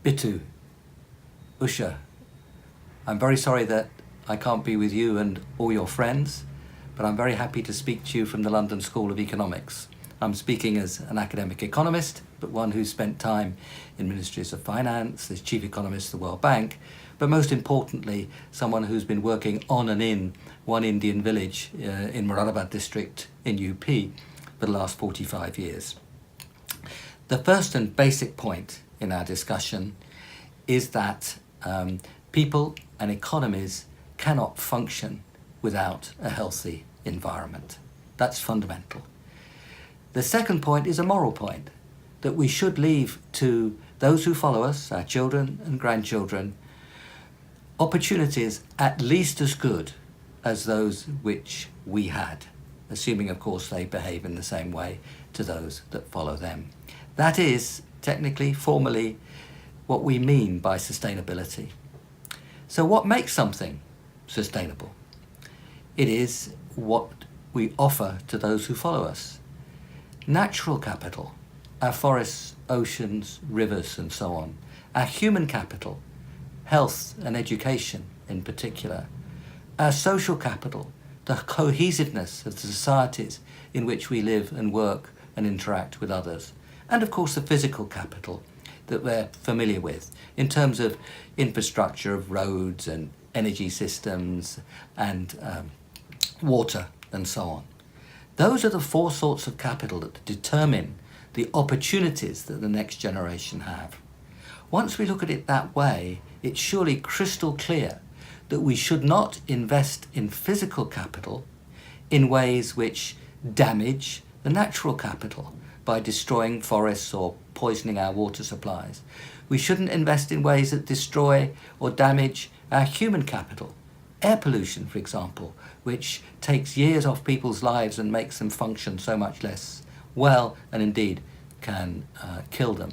Bitu, Usha, I'm very sorry that I can't be with you and all your friends, but I'm very happy to speak to you from the London School of Economics. I'm speaking as an academic economist, but one who's spent time in ministries of finance, as chief economist of the World Bank, but most importantly, someone who's been working on and in one Indian village in Moradabad district in UP for the last 45 years. The first and basic point in our discussion is that people and economies cannot function without a healthy environment. That's fundamental. The second point is a moral point, that we should leave to those who follow us, our children and grandchildren, opportunities at least as good as those which we had, assuming, of course, they behave in the same way to those that follow them. That is, technically, formally, what we mean by sustainability. So what makes something sustainable? It is what we offer to those who follow us. Natural capital, our forests, oceans, rivers, and so on. Our human capital, health and education in particular. Our social capital, the cohesiveness of the societies in which we live and work and interact with others. And of course the physical capital that we're familiar with in terms of infrastructure of roads and energy systems and water and so on. Those are the four sorts of capital that determine the opportunities that the next generation have. Once we look at it that way, it's surely crystal clear that we should not invest in physical capital in ways which damage the natural capital by destroying forests or poisoning our water supplies. We shouldn't invest in ways that destroy or damage our human capital. Air pollution, for example, which takes years off people's lives and makes them function so much less well and indeed can kill them.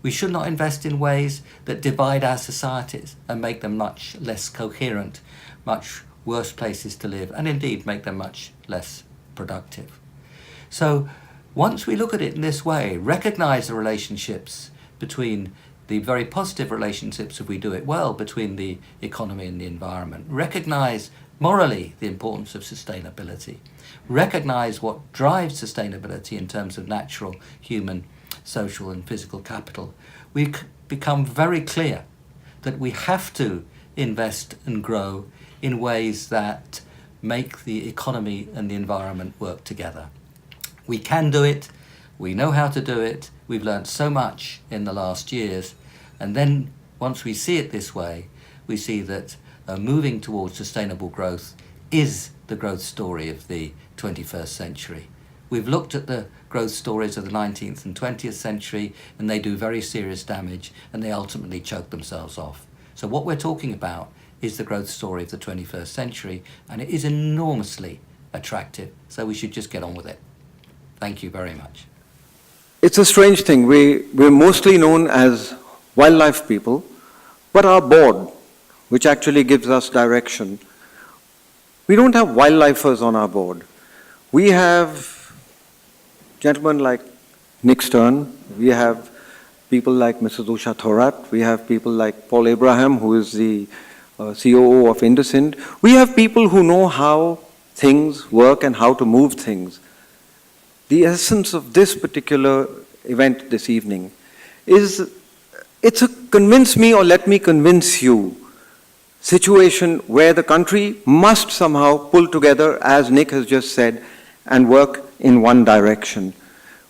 We should not invest in ways that divide our societies and make them much less coherent, much worse places to live, and indeed make them much less productive. So once we look at it in this way, recognize the relationships between the very positive relationships, if we do it well, between the economy and the environment. Recognize morally the importance of sustainability. Recognize what drives sustainability in terms of natural, human, social and physical capital. We become very clear that we have to invest and grow in ways that make the economy and the environment work together. We can do it, we know how to do it, we've learned so much in the last years, and then once we see it this way, we see that moving towards sustainable growth is the growth story of the 21st century. We've looked at the growth stories of the 19th and 20th century, and they do very serious damage, and they ultimately choke themselves off. So what we're talking about is the growth story of the 21st century, and it is enormously attractive, so we should just get on with it. Thank you very much. It's a strange thing. We're mostly known as wildlife people, but our board, which actually gives us direction, we don't have wildlifers on our board. We have gentlemen like Nick Stern, we have people like Mrs. Usha Thorat, we have people like Paul Abraham, who is the COO of Indusint. We have people who know how things work and how to move things. The essence of this particular event this evening is, it's a convince me or let me convince you situation where the country must somehow pull together, as Nick has just said, and work in one direction.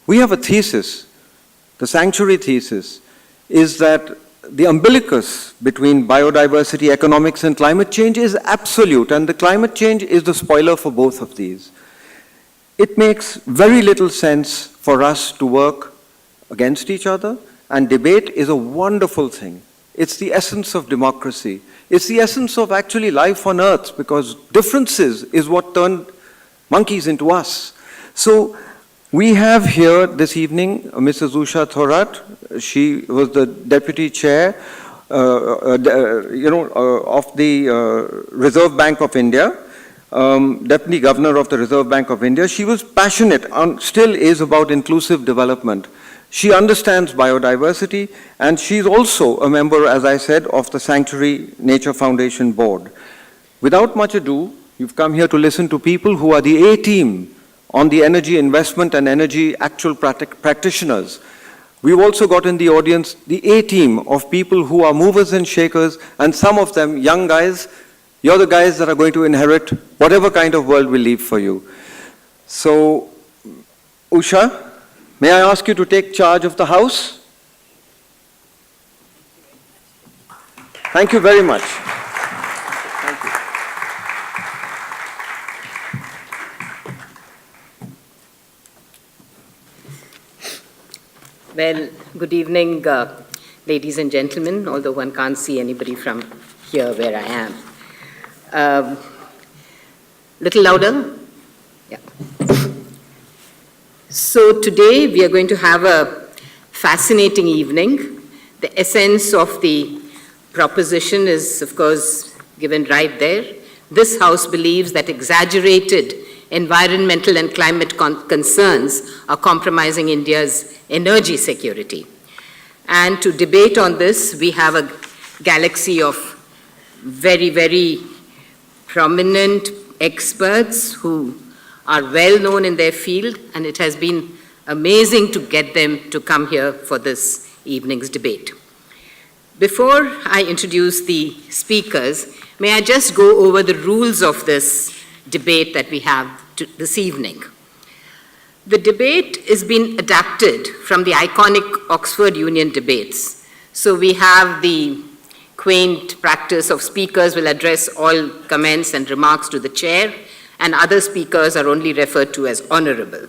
We have a thesis. The sanctuary thesis is that the umbilicus between biodiversity, economics, and climate change is absolute, and the climate change is the spoiler for both of these. It makes very little sense for us to work against each other, and debate is a wonderful thing. It's the essence of democracy. It's the essence of actually life on earth, because differences is what turned monkeys into us. So we have here this evening Mrs. Usha Thorat. She was the deputy chair of the Reserve Bank of India, deputy governor of the Reserve Bank of India. She was passionate and still is about inclusive development. She understands biodiversity, and she's also a member, as I said, of the Sanctuary Nature Foundation Board. Without much ado, you've come here to listen to people who are the A-team on the energy investment and energy actual practitioners. We've also got in the audience the A-team of people who are movers and shakers, and some of them young guys. You're the guys that are going to inherit whatever kind of world we leave for you. So, Usha, may I ask you to take charge of the house? Thank you very much. Thank you. Well, good evening, ladies and gentlemen, although one can't see anybody from here where I am. Little louder? Yeah. So today we are going to have a fascinating evening. The essence of the proposition is, of course, given right there. This House believes that exaggerated environmental and climate concerns are compromising India's energy security. And to debate on this, we have a galaxy of very, very prominent experts who are well known in their field, and it has been amazing to get them to come here for this evening's debate. Before I introduce the speakers, may I just go over the rules of this debate that we have this evening. The debate is being adapted from the iconic Oxford Union debates. So we have the quaint practice of speakers will address all comments and remarks to the chair, and other speakers are only referred to as honorable.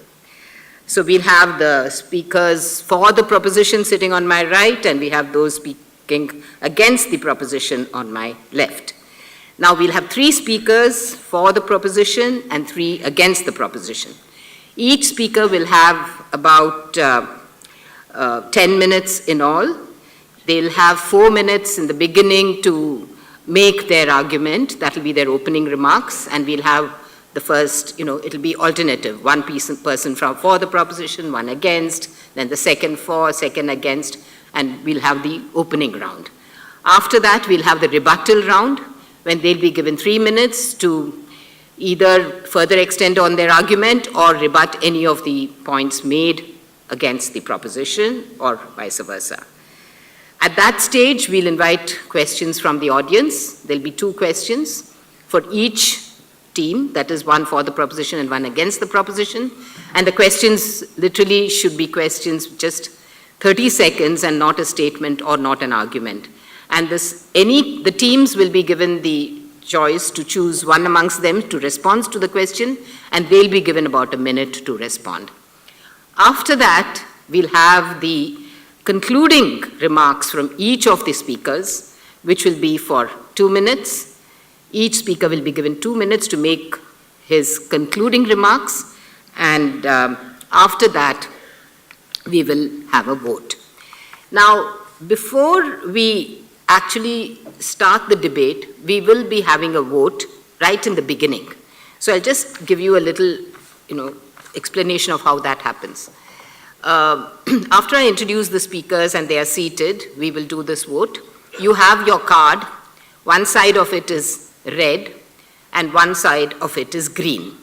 So we'll have the speakers for the proposition sitting on my right, and we have those speaking against the proposition on my left. Now we'll have 3 speakers for the proposition and 3 against the proposition. Each speaker will have about 10 minutes in all. They'll have 4 minutes in the beginning to make their argument. That'll be their opening remarks, and we'll have the first, it'll be alternative. One person for the proposition, one against, then the second for, second against, and we'll have the opening round. After that, we'll have the rebuttal round, when they'll be given 3 minutes to either further extend on their argument or rebut any of the points made against the proposition, or vice versa. At that stage, we'll invite questions from the audience. There'll be 2 questions for each team, that is one for the proposition and one against the proposition. And the questions literally should be questions just 30 seconds and not a statement or not an argument. And the teams will be given the choice to choose one amongst them to respond to the question, and they'll be given about a minute to respond. After that, we'll have the concluding remarks from each of the speakers, which will be for 2 minutes. Each speaker will be given 2 minutes to make his concluding remarks, and after that, we will have a vote. Now, before we actually start the debate, we will be having a vote right in the beginning. So I'll just give you a little, explanation of how that happens. After I introduce the speakers and they are seated, we will do this vote. You have your card. One side of it is red and one side of it is green.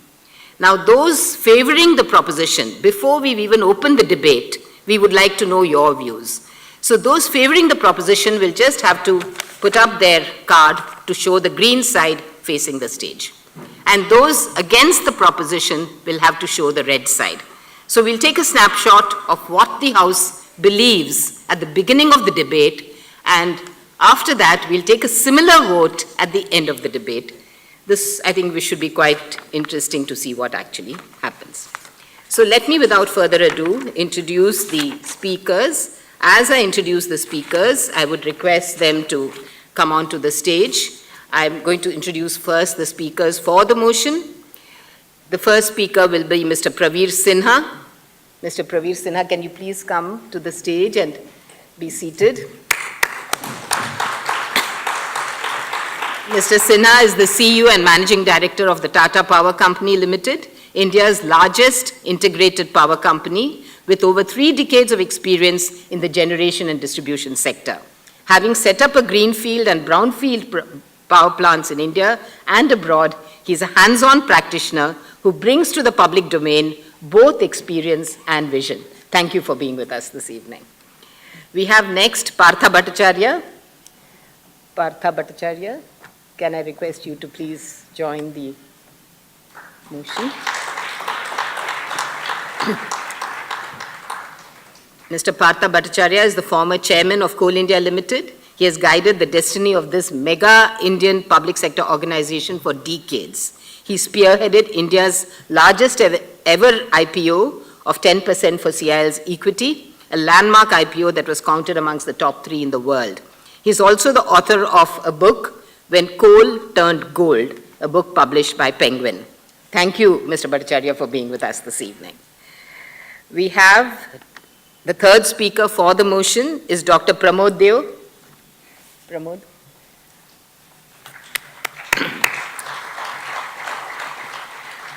Now, those favoring the proposition, before we even open the debate, we would like to know your views. So those favoring the proposition will just have to put up their card to show the green side facing the stage. And those against the proposition will have to show the red side. So we'll take a snapshot of what the House believes at the beginning of the debate, and after that, we'll take a similar vote at the end of the debate. This, I think, should be quite interesting to see what actually happens. So let me, without further ado, introduce the speakers. As I introduce the speakers, I would request them to come onto the stage. I'm going to introduce first the speakers for the motion. The first speaker will be Mr. Praveer Sinha. Mr. Praveer Sinha, can you please come to the stage and be seated? Mr. Sinha is the CEO and Managing Director of the Tata Power Company Limited, India's largest integrated power company, with over 3 decades of experience in the generation and distribution sector. Having set up a greenfield and brownfield power plants in India and abroad, he is a hands-on practitioner who brings to the public domain both experience and vision. Thank you for being with us this evening. We have next Partha Bhattacharya. Partha Bhattacharya, can I request you to please join the motion? Mr. Partha Bhattacharya is the former chairman of Coal India Limited. He has guided the destiny of this mega Indian public sector organization for decades. He spearheaded India's largest ever IPO of 10% for CIL's equity, a landmark IPO that was counted amongst the top 3 in the world. He is also the author of a book, When Coal Turned Gold, a book published by Penguin. Thank you, Mr. Bhattacharya, for being with us this evening. We have the third speaker for the motion is Dr. Pramod Deo. Pramod.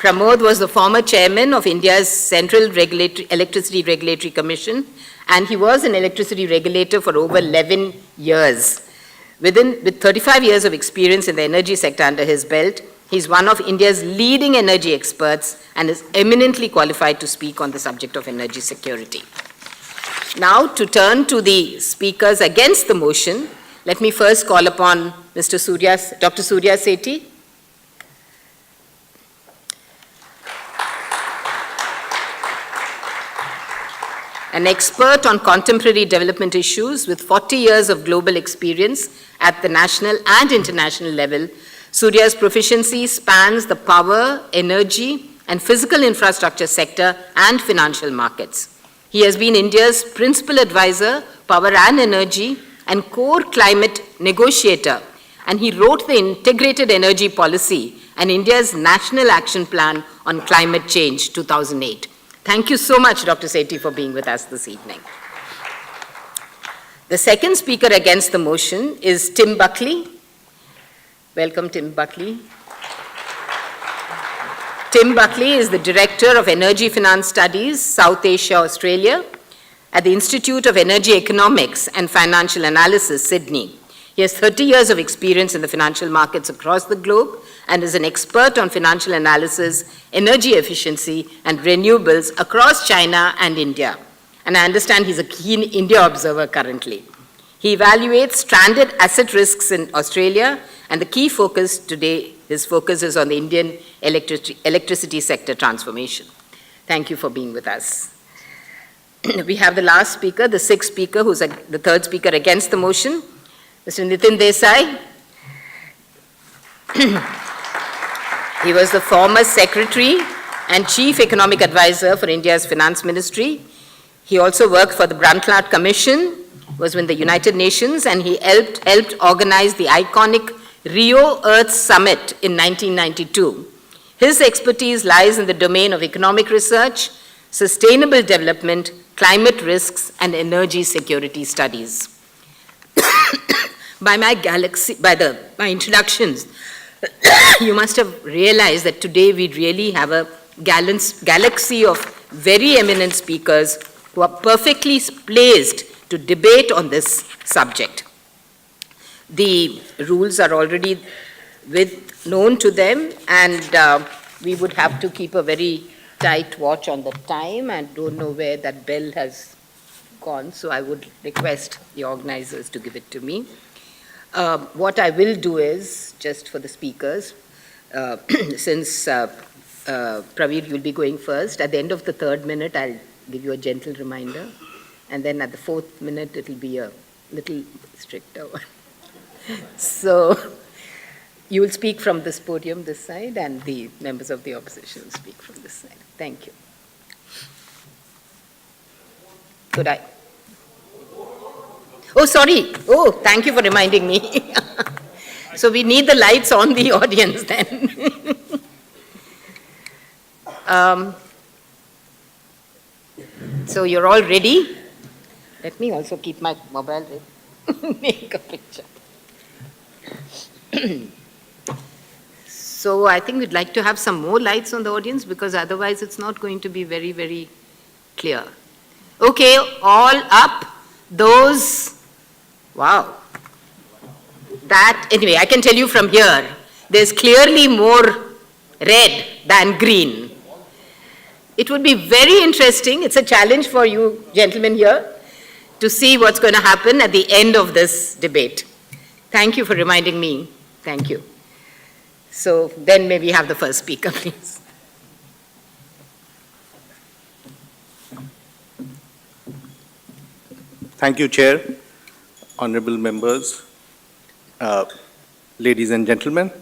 Pramod was the former chairman of India's Central Electricity Regulatory Commission, and he was an electricity regulator for over 11 years. With 35 years of experience in the energy sector under his belt, he's one of India's leading energy experts and is eminently qualified to speak on the subject of energy security. Now, to turn to the speakers against the motion, let me first call upon Dr. Surya Sethi. An expert on contemporary development issues with 40 years of global experience at the national and international level, Surya's proficiency spans the power, energy, and physical infrastructure sector and financial markets. He has been India's principal advisor, power and energy, and core climate negotiator, and he wrote the Integrated Energy Policy and India's National Action Plan on Climate Change, 2008. Thank you so much, Dr. Sethi, for being with us this evening. The second speaker against the motion is Tim Buckley. Welcome, Tim Buckley. Tim Buckley is the Director of Energy Finance Studies, South Asia, Australia, at the Institute of Energy Economics and Financial Analysis, Sydney. He has 30 years of experience in the financial markets across the globe and is an expert on financial analysis, energy efficiency, and renewables across China and India. And I understand he's a keen India observer currently. He evaluates stranded asset risks in Australia, and the key focus today, his focus is on the Indian electricity sector transformation. Thank you for being with us. We have the last speaker, the sixth speaker, who's the third speaker against the motion, Mr. Nitin Desai. He was the former Secretary and Chief Economic Advisor for India's Finance Ministry. He also worked for the Brundtland Commission, was in the United Nations, and he helped organize the iconic Rio Earth Summit in 1992. His expertise lies in the domain of economic research, sustainable development, climate risks, and energy security studies. By my introductions, you must have realized that today we really have a galaxy of very eminent speakers who are perfectly placed to debate on this subject. The rules are already known to them, and we would have to keep a very tight watch on the time, and don't know where that bell has gone, so I would request the organizers to give it to me. What I will do is, just for the speakers, since Praveer, you'll be going first, at the end of the 3rd minute, I'll give you a gentle reminder, and then at the 4th minute, it'll be a little stricter one. So, you will speak from this podium, this side, and the members of the opposition will speak from this side. Thank you. Could I? Oh, sorry. Oh, thank you for reminding me. So we need the lights on the audience then. So you're all ready? Let me also keep my mobile ready. Make a picture. So I think we'd like to have some more lights on the audience, because otherwise it's not going to be very, very clear. Okay, all up, those, wow. That, anyway, I can tell you from here, there's clearly more red than green. It would be very interesting, it's a challenge for you gentlemen here, to see what's going to happen at the end of this debate. Thank you for reminding me. Thank you. So then may we have the first speaker, please. Thank you, Chair, honorable members, ladies and gentlemen.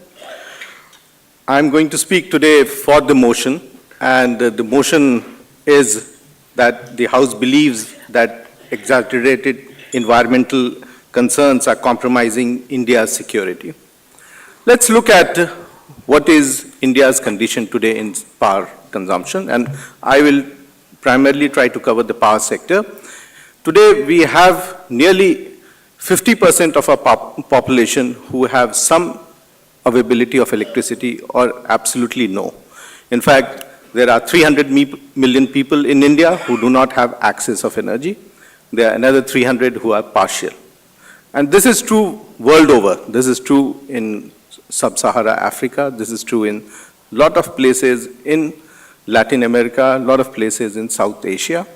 I'm going to speak today for the motion, and the motion is that the House believes that exaggerated environmental concerns are compromising India's security. Let's look at what is India's condition today in power consumption, and I will primarily try to cover the power sector. Today, we have nearly 50% of our population who have some availability of electricity or absolutely no. In fact, there are 300 million people in India who do not have access of energy. There are another 300 who are partial. And this is true world over. This is true in sub-Sahara Africa. This is true in a lot of places in Latin America, a lot of places in South Asia.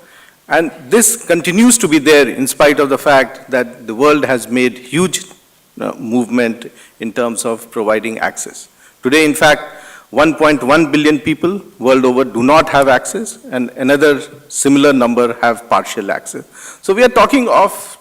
And this continues to be there in spite of the fact that the world has made huge movement in terms of providing access. Today, in fact, 1.1 billion people world over do not have access, and another similar number have partial access. So we are talking of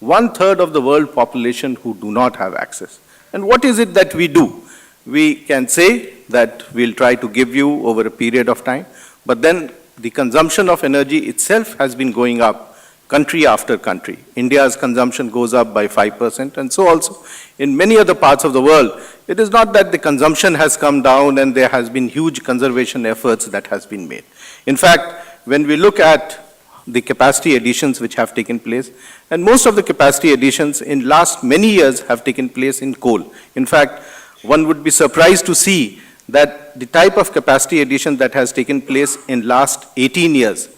1/3 of the world population who do not have access. And what is it that we do? We can say that we'll try to give you over a period of time, but then the consumption of energy itself has been going up country after country. India's consumption goes up by 5%, and so also in many other parts of the world. It is not that the consumption has come down and there has been huge conservation efforts that has been made. In fact, when we look at the capacity additions which have taken place, and most of the capacity additions in last many years have taken place in coal. In fact, one would be surprised to see that the type of capacity addition that has taken place in last 18 years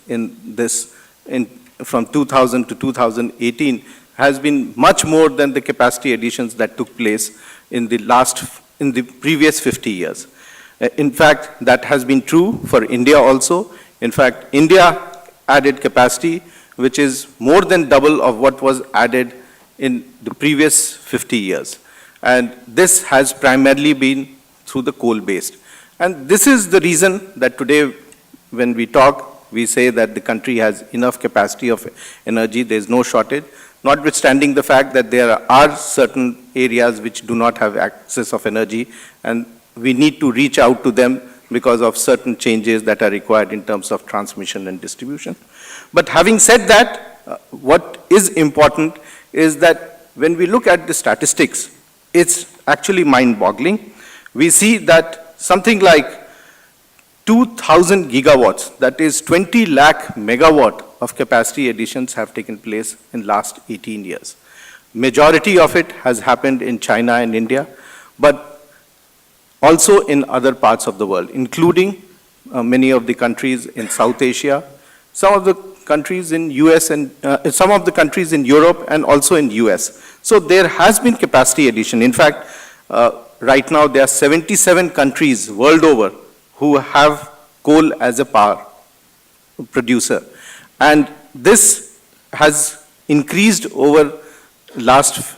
from 2000 to 2018 has been much more than the capacity additions that took place in the previous 50 years. In fact, that has been true for India also. In fact, India added capacity which is more than double of what was added in the previous 50 years. And this has primarily been through the coal-based. And this is the reason that today when we talk, we say that the country has enough capacity of energy, there's no shortage, notwithstanding the fact that there are certain areas which do not have access of energy, and we need to reach out to them because of certain changes that are required in terms of transmission and distribution. But having said that, what is important is that when we look at the statistics, it's actually mind-boggling. We see that something like 2,000 gigawatts, that is 20 lakh megawatt of capacity additions have taken place in last 18 years. Majority of it has happened in China and India, but also in other parts of the world, including many of the countries in South Asia, some of the countries in US and some of the countries in Europe and also in US. So there has been capacity addition. In fact, right now there are 77 countries world over who have coal as a power producer. And this has increased over last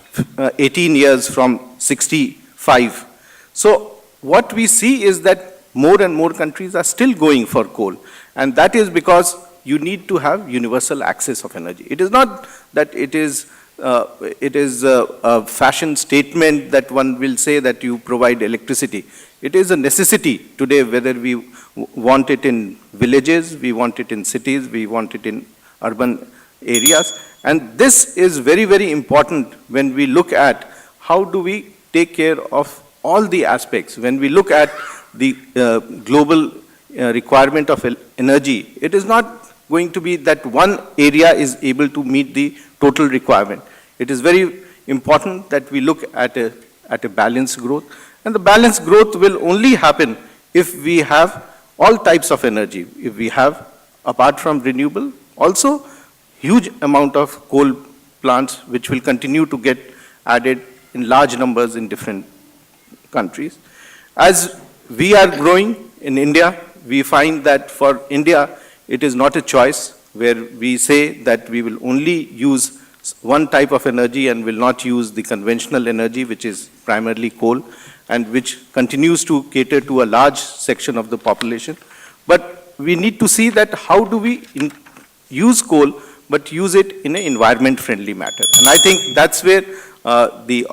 18 years from 65. So what we see is that more and more countries are still going for coal. And that is because you need to have universal access of energy. It is not that it is a fashion statement that one will say that you provide electricity. It is a necessity today, whether we want it in villages, we want it in cities, we want it in urban areas. And this is very, very important when we look at how do we take care of all the aspects. When we look at the global requirement of energy, it is not going to be that one area is able to meet the total requirement. It is very important that we look at a balanced growth. And the balanced growth will only happen if we have all types of energy. If we have, apart from renewable, also huge amount of coal plants which will continue to get added in large numbers in different countries. As we are growing in India, we find that for India, it is not a choice where we say that we will only use one type of energy and will not use the conventional energy, which is primarily coal, and which continues to cater to a large section of the population. But we need to see that how do we use coal, but use it in an environment-friendly manner. And I think that's where the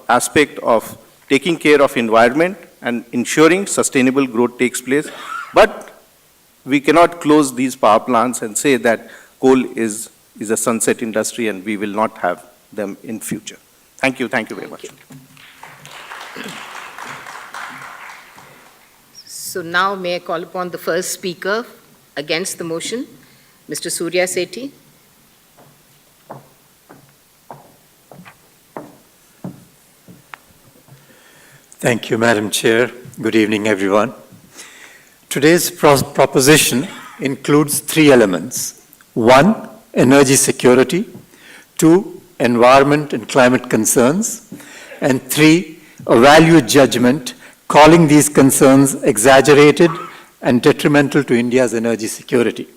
aspect of taking care of environment and ensuring sustainable growth takes place. But we cannot close these power plants and say that coal is a sunset industry and we will not have them in future. Thank you very much. So now may I call upon the first speaker against the motion, Mr. Surya Sethi. Thank you, Madam Chair. Good evening, everyone. Today's proposition includes three elements. 1, energy security. 2, environment and climate concerns. And 3, a value judgment calling these concerns exaggerated and detrimental to India's energy security.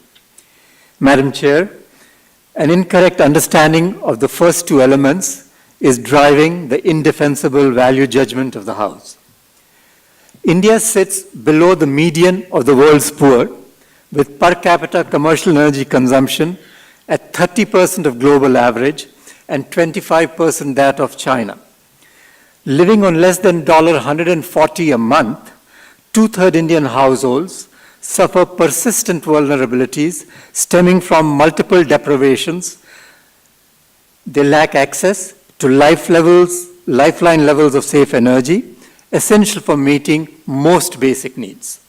Madam Chair, an incorrect understanding of the first two elements is driving the indefensible value judgment of the House. India sits below the median of the world's poor, with per capita commercial energy consumption at 30% of global average and 25% that of China. Living on less than $140 a month, 2/3 Indian households suffer persistent vulnerabilities stemming from multiple deprivations. They lack access to lifeline levels of safe energy, essential for meeting most basic needs.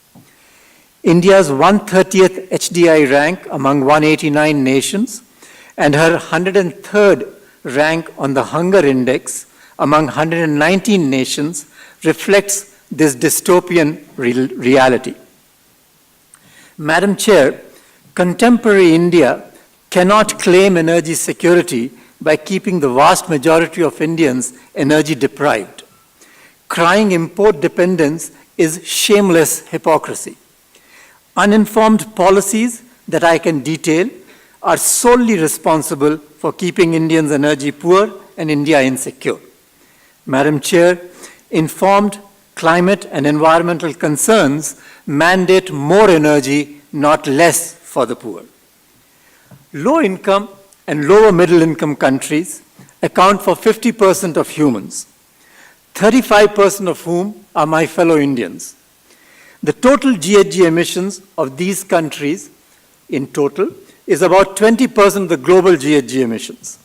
India's 130th HDI rank among 189 nations and her 103rd rank on the Hunger Index among 119 nations reflects this dystopian reality. Madam Chair, contemporary India cannot claim energy security by keeping the vast majority of Indians energy deprived. Crying import dependence is shameless hypocrisy. Uninformed policies that I can detail are solely responsible for keeping Indians energy poor and India insecure. Madam Chair, informed climate and environmental concerns mandate more energy, not less, for the poor. Low income and lower middle income countries account for 50% of humans, 35% of whom are my fellow Indians. The total GHG emissions of these countries in total is about 20% of the global GHG emissions.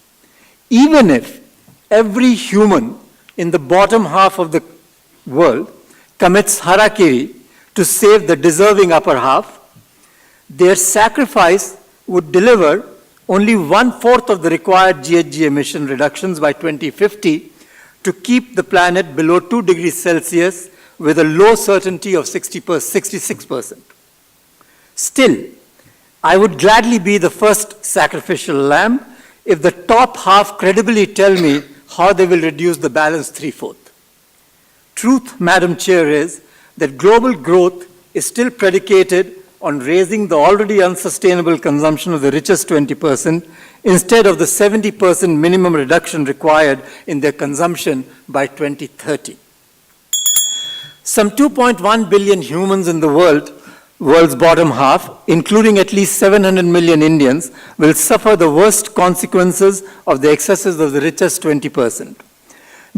Even if every human in the bottom half of the world commits harakiri to save the deserving upper half, their sacrifice would deliver only 1/4 of the required GHG emission reductions by 2050 to keep the planet below 2 degrees Celsius with a low certainty of 66%. Still, I would gladly be the first sacrificial lamb if the top half credibly tell me how they will reduce the balance 3/4. Truth, Madam Chair, is that global growth is still predicated on raising the already unsustainable consumption of the richest 20% instead of the 70% minimum reduction required in their consumption by 2030. Some 2.1 billion humans in the world's bottom half, including at least 700 million Indians, will suffer the worst consequences of the excesses of the richest 20%.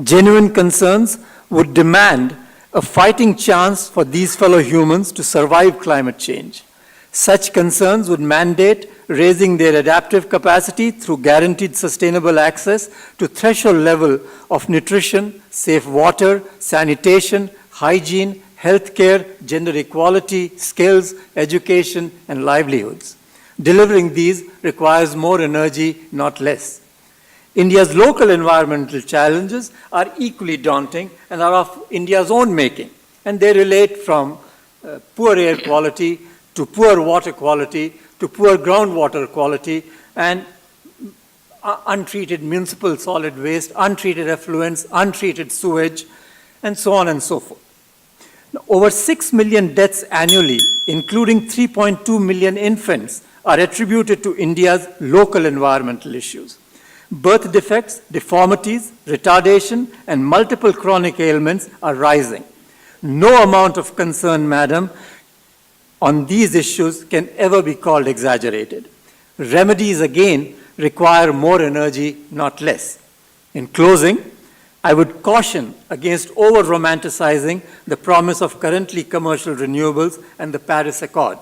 Genuine concerns would demand a fighting chance for these fellow humans to survive climate change. Such concerns would mandate raising their adaptive capacity through guaranteed sustainable access to threshold level of nutrition, safe water, sanitation, hygiene, healthcare, gender equality, skills, education, and livelihoods. Delivering these requires more energy, not less. India's local environmental challenges are equally daunting and are of India's own making, and they relate from poor air quality to poor water quality to poor groundwater quality and untreated municipal solid waste, untreated effluents, untreated sewage, and so on and so forth. Now, over 6 million deaths annually, including 3.2 million infants, are attributed to India's local environmental issues. Birth defects, deformities, retardation, and multiple chronic ailments are rising. No amount of concern, madam, on these issues can ever be called exaggerated. Remedies, again, require more energy, not less. In closing, I would caution against over-romanticizing the promise of currently commercial renewables and the Paris Accord.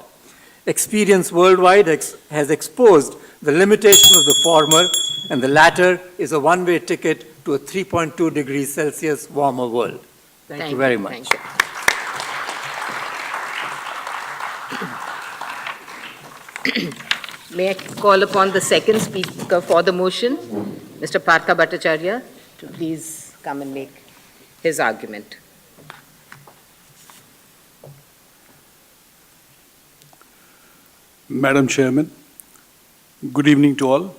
Experience worldwide has exposed the limitation of the former, and the latter is a one-way ticket to a 3.2 degrees Celsius warmer world. Thank you very much. Thank you. May I call upon the second speaker for the motion, Mr. Partha Bhattacharya, to please come and make his argument. Madam Chairman, good evening to all.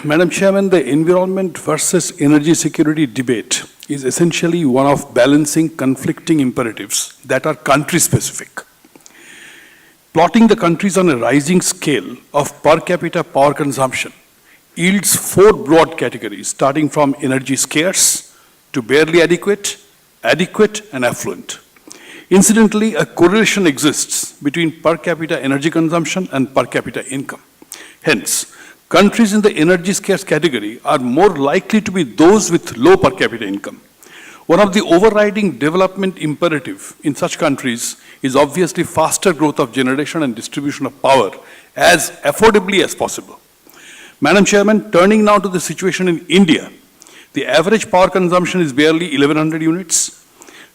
Madam Chairman, the environment versus energy security debate is essentially one of balancing conflicting imperatives that are country-specific. Plotting the countries on a rising scale of per capita power consumption yields 4 broad categories, starting from energy scarce to barely adequate, adequate, and affluent. Incidentally, a correlation exists between per capita energy consumption and per capita income. Hence, countries in the energy scarce category are more likely to be those with low per capita income. One of the overriding development imperative in such countries is obviously faster growth of generation and distribution of power as affordably as possible. Madam Chairman, turning now to the situation in India, the average power consumption is barely 1100 units.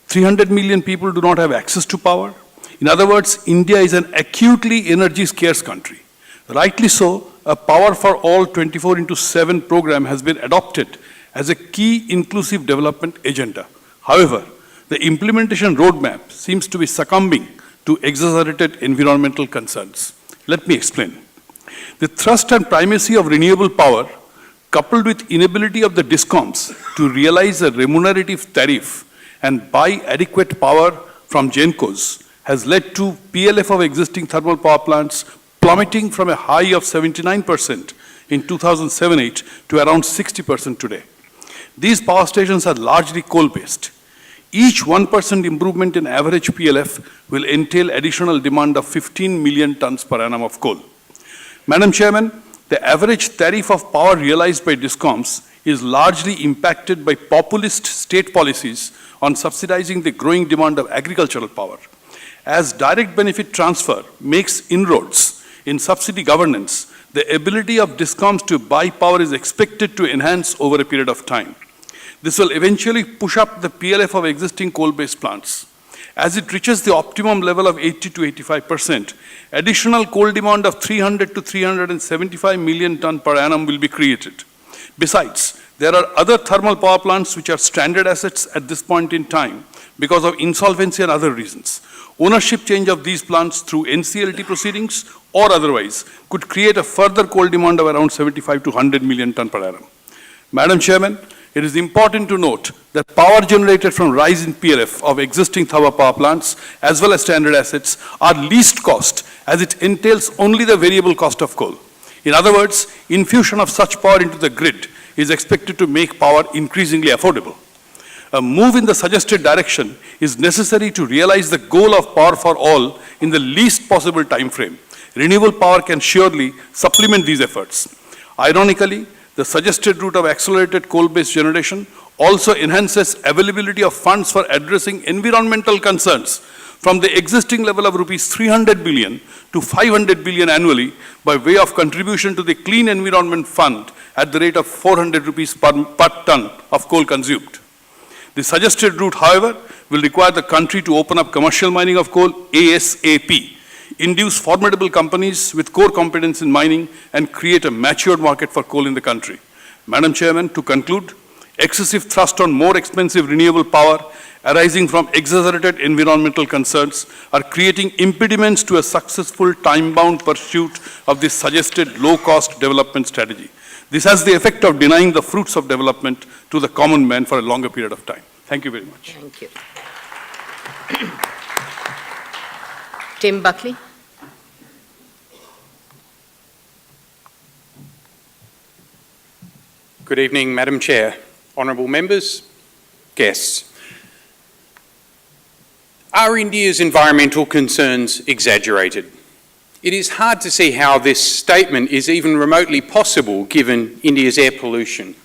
300 million people do not have access to power. In other words, India is an acutely energy scarce country. Rightly so, a Power for All 24/7 program has been adopted as a key inclusive development agenda. However, the implementation roadmap seems to be succumbing to exaggerated environmental concerns. Let me explain. The thrust and primacy of renewable power, coupled with inability of the DISCOMs to realize a remunerative tariff and buy adequate power from GENCOs, has led to PLF of existing thermal power plants plummeting from a high of 79% in 2007-8 to around 60% today. These power stations are largely coal-based. Each 1% improvement in average PLF will entail additional demand of 15 million tons per annum of coal. Madam Chairman, the average tariff of power realized by DISCOMs is largely impacted by populist state policies on subsidizing the growing demand of agricultural power. As direct benefit transfer makes inroads in subsidy governance, the ability of DISCOMs to buy power is expected to enhance over a period of time. This will eventually push up the PLF of existing coal-based plants. As it reaches the optimum level of 80 to 85%, additional coal demand of 300 to 375 million ton per annum will be created. Besides, there are other thermal power plants which are stranded assets at this point in time because of insolvency and other reasons. Ownership change of these plants through NCLT proceedings or otherwise could create a further coal demand of around 75 to 100 million ton per annum. Madam Chairman, it is important to note that power generated from rise in PLF of existing thermal power plants as well as stranded assets are least cost as it entails only the variable cost of coal. In other words, infusion of such power into the grid is expected to make power increasingly affordable. A move in the suggested direction is necessary to realize the goal of power for all in the least possible time frame. Renewable power can surely supplement these efforts. Ironically, the suggested route of accelerated coal-based generation also enhances availability of funds for addressing environmental concerns from the existing level of rupees 300 billion to 500 billion annually by way of contribution to the Clean Environment Fund at the rate of 400 rupees per ton of coal consumed. The suggested route, however, will require the country to open up commercial mining of coal ASAP, induce formidable companies with core competence in mining, and create a matured market for coal in the country. Madam Chairman, to conclude, Excessive thrust on more expensive renewable power arising from exaggerated environmental concerns are creating impediments to a successful time-bound pursuit of this suggested low-cost development strategy. This has the effect of denying the fruits of development to the common man for a longer period of time. Thank you very much. Thank you. Tim Buckley. Good evening, Madam Chair, honourable members, guests. Are India's environmental concerns exaggerated? It is hard to see how this statement is even remotely possible given India's air pollution.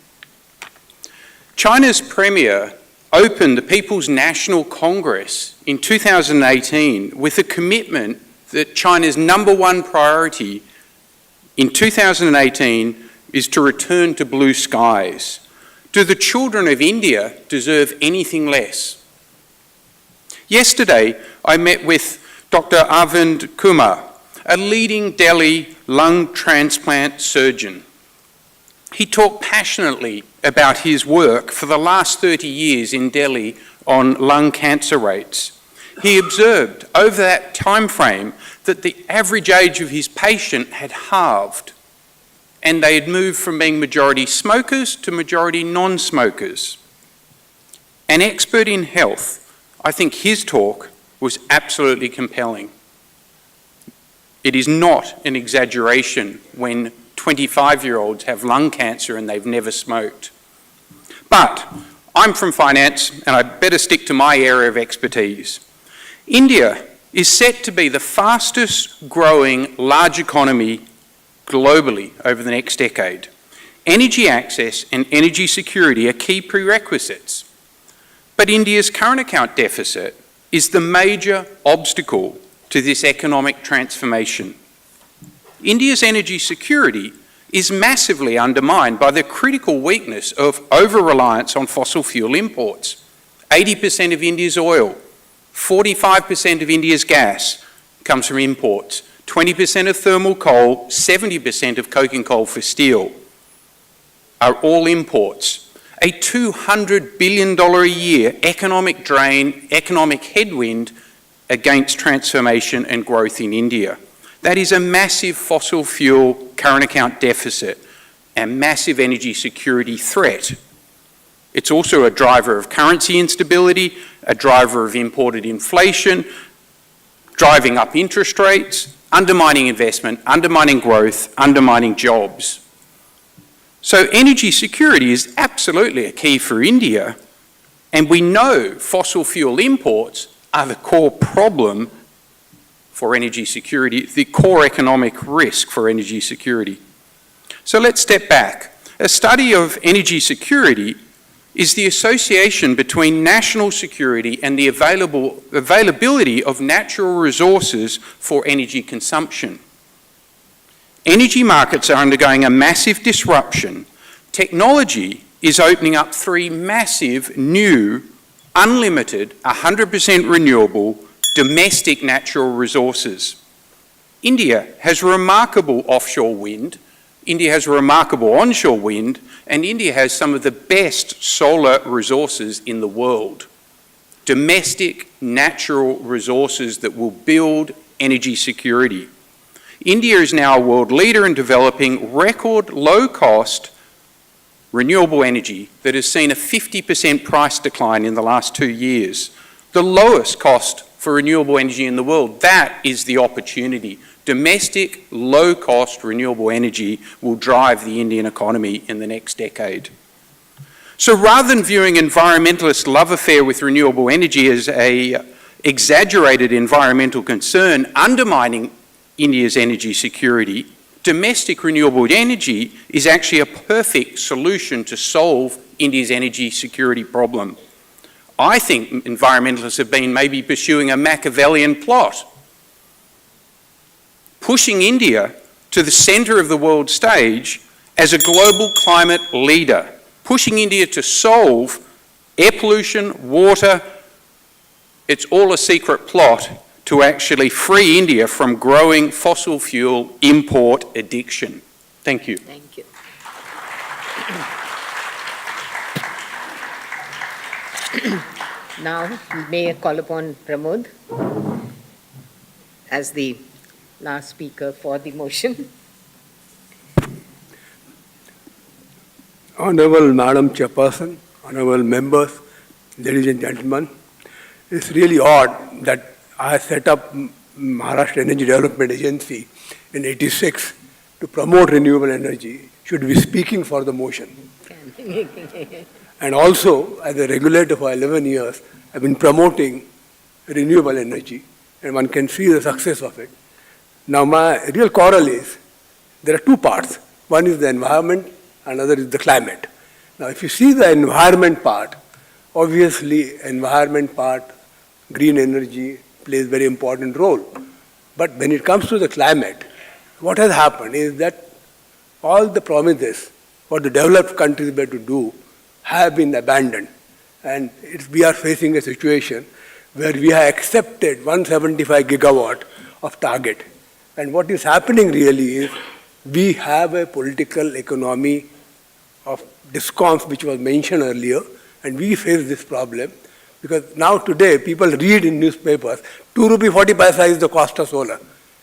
China's Premier opened the People's National Congress in 2018 with a commitment that China's #1 priority in 2018 is to return to blue skies. Do the children of India deserve anything less? Yesterday, I met with Dr. Arvind Kumar, a leading Delhi lung transplant surgeon. He talked passionately about his work for the last 30 years in Delhi on lung cancer rates. He observed over that time frame that the average age of his patient had halved, and they had moved from being majority smokers to majority non-smokers. An expert in health, I think his talk was absolutely compelling. It is not an exaggeration when 25-year-olds have lung cancer and they've never smoked. But I'm from finance and I better stick to my area of expertise. India is set to be the fastest growing large economy globally over the next decade. Energy access and energy security are key prerequisites. But India's current account deficit is the major obstacle to this economic transformation. India's energy security is massively undermined by the critical weakness of over-reliance on fossil fuel imports. 80% of India's oil, 45% of India's gas comes from imports, 20% of thermal coal, 70% of coke and coal for steel are all imports. A $200 billion a year economic drain, economic headwind against transformation and growth in India. That is a massive fossil fuel current account deficit and massive energy security threat. It's also a driver of currency instability, a driver of imported inflation, driving up interest rates, undermining investment, undermining growth, undermining jobs. So energy security is absolutely a key for India, and we know fossil fuel imports are the core problem for energy security, the core economic risk for energy security. So let's step back. A study of energy security is the association between national security and the availability of natural resources for energy consumption. Energy markets are undergoing a massive disruption. Technology is opening up 3 massive new, unlimited, 100% renewable, domestic natural resources. India has remarkable offshore wind, India has remarkable onshore wind, and India has some of the best solar resources in the world. Domestic natural resources that will build energy security. India is now a world leader in developing record low-cost renewable energy that has seen a 50% price decline in the last 2 years. The lowest cost for renewable energy in the world. That is the opportunity. Domestic, low-cost renewable energy will drive the Indian economy in the next decade. So rather than viewing environmentalist love affair with renewable energy as an exaggerated environmental concern undermining India's energy security, domestic renewable energy is actually a perfect solution to solve India's energy security problem. I think environmentalists have been maybe pursuing a Machiavellian plot, pushing India to the centre of the world stage as a global climate leader, pushing India to solve air pollution, water. It's all a secret plot to actually free India from growing fossil fuel import addiction. Thank you. Thank you. Now, may I call upon Pramod as the last speaker for the motion. Honorable Madam Chairperson, honorable members, ladies and gentlemen, it's really odd that I set up Maharashtra Energy Development Agency in '86 to promote renewable energy, should be speaking for the motion. And also, as a regulator for 11 years, I've been promoting renewable energy, and one can see the success of it. Now, my real quarrel is, there are two parts. One is the environment, another is the climate. Now, if you see the environment part, obviously, environment part, green energy plays very important role. But when it comes to the climate, what has happened is that all the promises what the developed countries were to do have been abandoned. And we are facing a situation where we have accepted 175 gigawatt of target. And what is happening really is we have a political economy of discoms, which was mentioned earlier, and we face this problem because now today people read in newspapers 2 rupee 40 paisa is the cost of solar,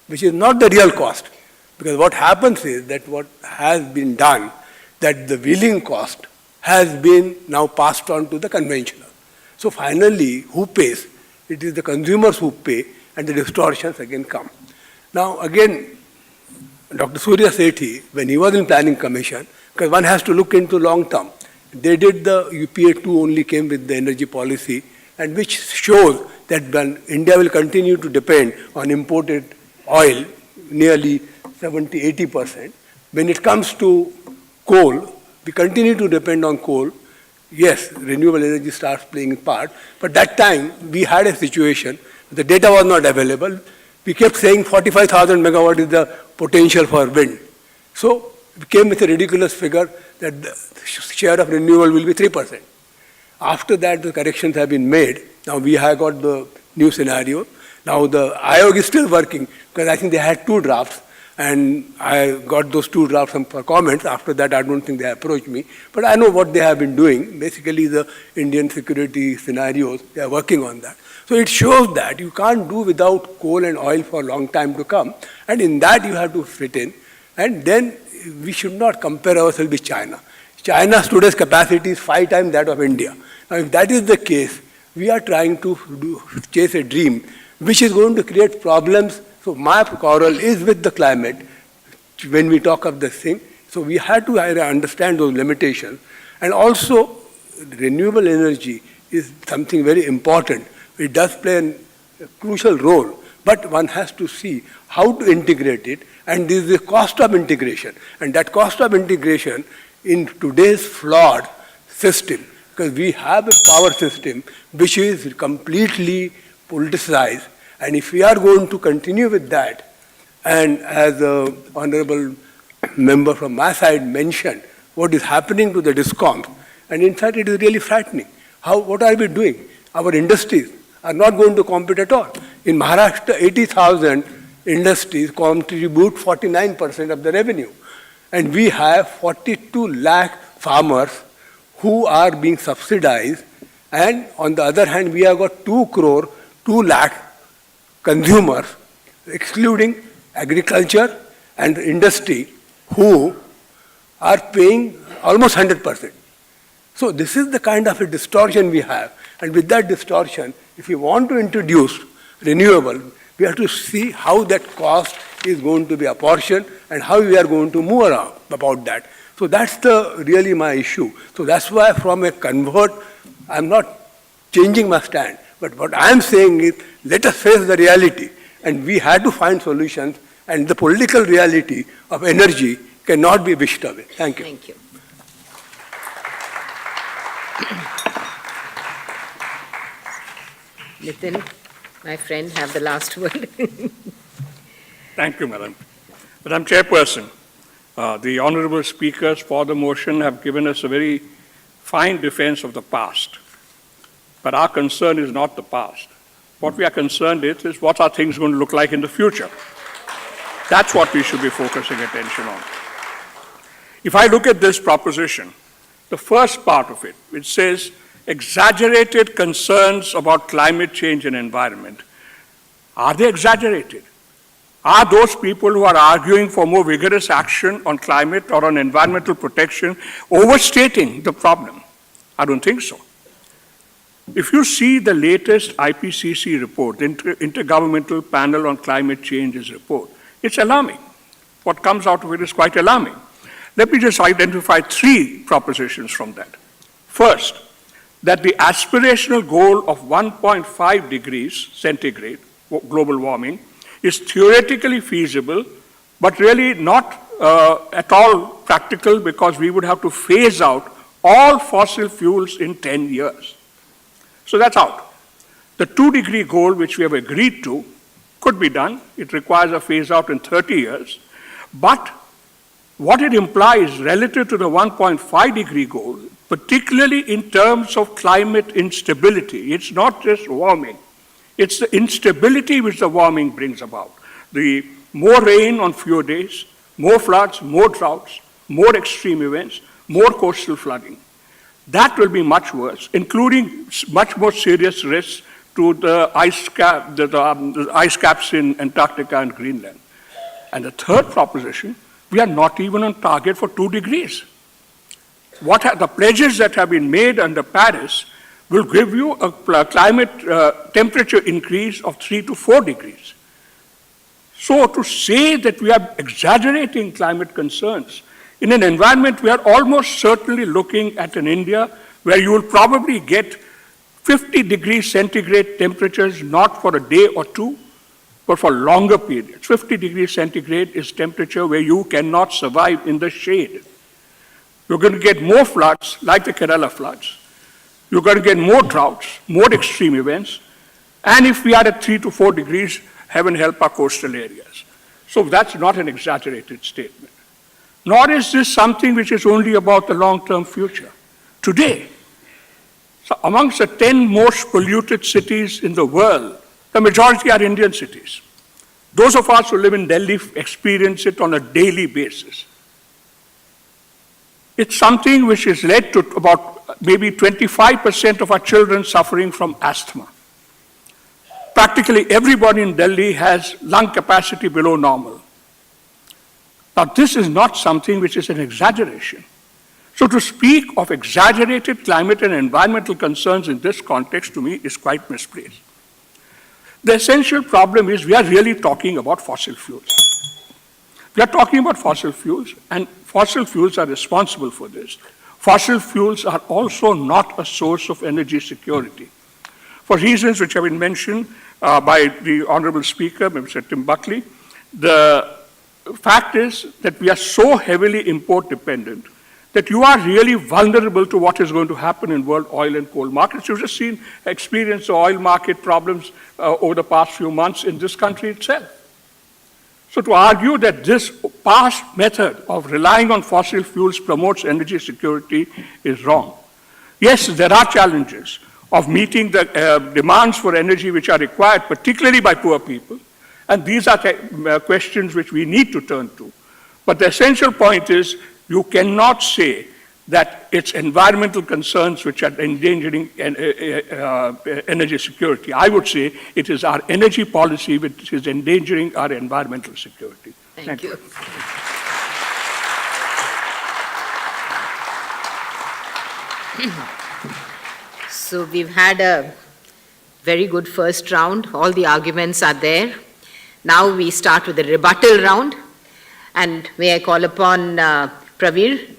which is not the real cost. Because what happens is that what has been done, that the wheeling cost has been now passed on to the conventional. So finally, who pays? It is the consumers who pay, and the distortions again come. Now again, Dr. Surya Sethi, when he was in Planning Commission, because one has to look into long term, they did the UPA 2 only came with the energy policy, and which shows that when India will continue to depend on imported oil, nearly 70–80%. When it comes to coal, we continue to depend on coal. Yes, renewable energy starts playing a part, but that time we had a situation, the data was not available. We kept saying 45,000 megawatt is the potential for wind. So we came with a ridiculous figure that the share of renewable will be 3%. After that, the corrections have been made. Now we have got the new scenario. Now the IOG is still working, because I think they had 2 drafts, and I got those 2 drafts for comments. After that, I don't think they approached me. But I know what they have been doing. Basically, the Indian security scenarios, they are working on that. So it shows that you can't do without coal and oil for a long time to come. And in that, you have to fit in. And then we should not compare ourselves with China. China's today's capacity is 5 times that of India. Now, if that is the case, we are trying to chase a dream which is going to create problems. So my quarrel is with the climate when we talk of this thing. So we have to understand those limitations. And also, renewable energy is something very important. It does play a crucial role, but one has to see how to integrate it, and this is the cost of integration. And that cost of integration in today's flawed system, because we have a power system which is completely politicized, and if we are going to continue with that, and as the honorable member from my side mentioned, what is happening to the discoms, and in fact it is really frightening. What are we doing? Our industries are not going to compete at all. In Maharashtra, 80,000 industries contribute 49% of the revenue. And we have 42 lakh farmers who are being subsidized. And on the other hand, we have got 2 lakh consumers, excluding agriculture and industry, who are paying almost 100%. So this is the kind of a distortion we have. And with that distortion, if we want to introduce renewable, we have to see how that cost is going to be apportioned and how we are going to move around about that. So that's really my issue. So that's why from a convert, I'm not changing my stand. But what I'm saying is, let us face the reality. And we had to find solutions, and the political reality of energy cannot be wished away. Thank you. Thank you. Nitin, my friend, have the last word. Thank you, Madam. Madam Chairperson, the honorable speakers for the motion have given us a very fine defense of the past. But our concern is not the past. What we are concerned with is what are things going to look like in the future. That's what we should be focusing attention on. If I look at this proposition, the first part of it, which says exaggerated concerns about climate change and environment. Are they exaggerated? Are those people who are arguing for more vigorous action on climate or on environmental protection overstating the problem? I don't think so. If you see the latest IPCC report, the Intergovernmental Panel on Climate Change's report, it's alarming. What comes out of it is quite alarming. Let me just identify 3 propositions from that. First, that the aspirational goal of 1.5 degrees centigrade, global warming, is theoretically feasible, but really not at all practical, because we would have to phase out all fossil fuels in 10 years. So that's out. The 2-degree goal, which we have agreed to, could be done. It requires a phase out in 30 years. But what it implies relative to the 1.5-degree goal, particularly in terms of climate instability, it's not just warming. It's the instability which the warming brings about. The more rain on fewer days, more floods, more droughts, more extreme events, more coastal flooding. That will be much worse, including much more serious risks to the ice caps in Antarctica and Greenland. And the third proposition, we are not even on target for 2 degrees. The pledges that have been made under Paris will give you a climate temperature increase of 3 to 4 degrees. So to say that we are exaggerating climate concerns in an environment we are almost certainly looking at in India, where you will probably get 50 degrees centigrade temperatures, not for a day or two, but for longer periods. 50 degrees centigrade is temperature where you cannot survive in the shade. You're going to get more floods, like the Kerala floods. You're going to get more droughts, more extreme events, and if we are at 3 to 4 degrees, heaven help our coastal areas. So that's not an exaggerated statement. Nor is this something which is only about the long-term future. Today, so amongst the 10 most polluted cities in the world, the majority are Indian cities. Those of us who live in Delhi experience it on a daily basis. It's something which has led to about maybe 25% of our children suffering from asthma. Practically everybody in Delhi has lung capacity below normal. Now, this is not something which is an exaggeration. So to speak of exaggerated climate and environmental concerns in this context, to me, is quite misplaced. The essential problem is we are really talking about fossil fuels. We are talking about fossil fuels, and fossil fuels are responsible for this. Fossil fuels are also not a source of energy security. For reasons which have been mentioned by the Honorable Speaker, Mr. Tim Buckley, the fact is that we are so heavily import dependent that you are really vulnerable to what is going to happen in world oil and coal markets. You've just experienced the oil market problems over the past few months in this country itself. So to argue that this past method of relying on fossil fuels promotes energy security is wrong. Yes, there are challenges of meeting the demands for energy which are required, particularly by poor people, and these are questions which we need to turn to. But the essential point is you cannot say that it's environmental concerns which are endangering energy security. I would say it is our energy policy which is endangering our environmental security. Thank you. So we've had a very good first round. All the arguments are there. Now we start with the rebuttal round. And may I call upon Pravir?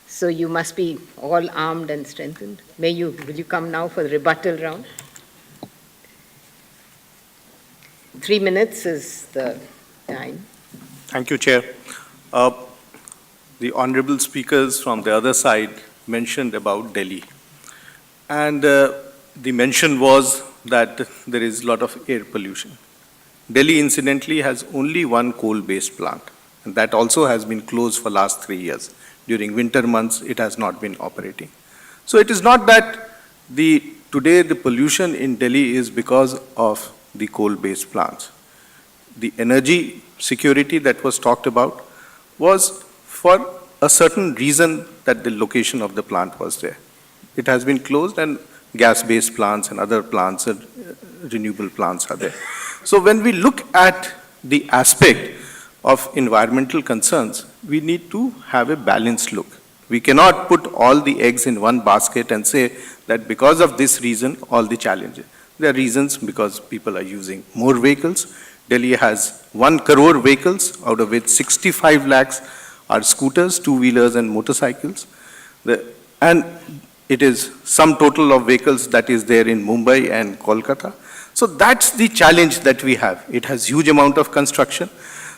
So you must be all armed and strengthened. Will you come now for the rebuttal round? 3 minutes is the time. Thank you, Chair. The honorable speakers from the other side mentioned about Delhi. And the mention was that there is a lot of air pollution. Delhi, incidentally, has only one coal-based plant, and that also has been closed for last 3 years. During winter months, it has not been operating. So it is not that today the pollution in Delhi is because of the coal-based plants. The energy security that was talked about was for a certain reason that the location of the plant was there. It has been closed, and gas-based plants and other plants, renewable plants are there. So when we look at the aspect of environmental concerns, we need to have a balanced look. We cannot put all the eggs in one basket and say that because of this reason, all the challenges. There are reasons because people are using more vehicles. Delhi has 1 crore vehicles, out of which 65 lakhs are scooters, two-wheelers and motorcycles. And it is some total of vehicles that is there in Mumbai and Kolkata. So that's the challenge that we have. It has huge amount of construction.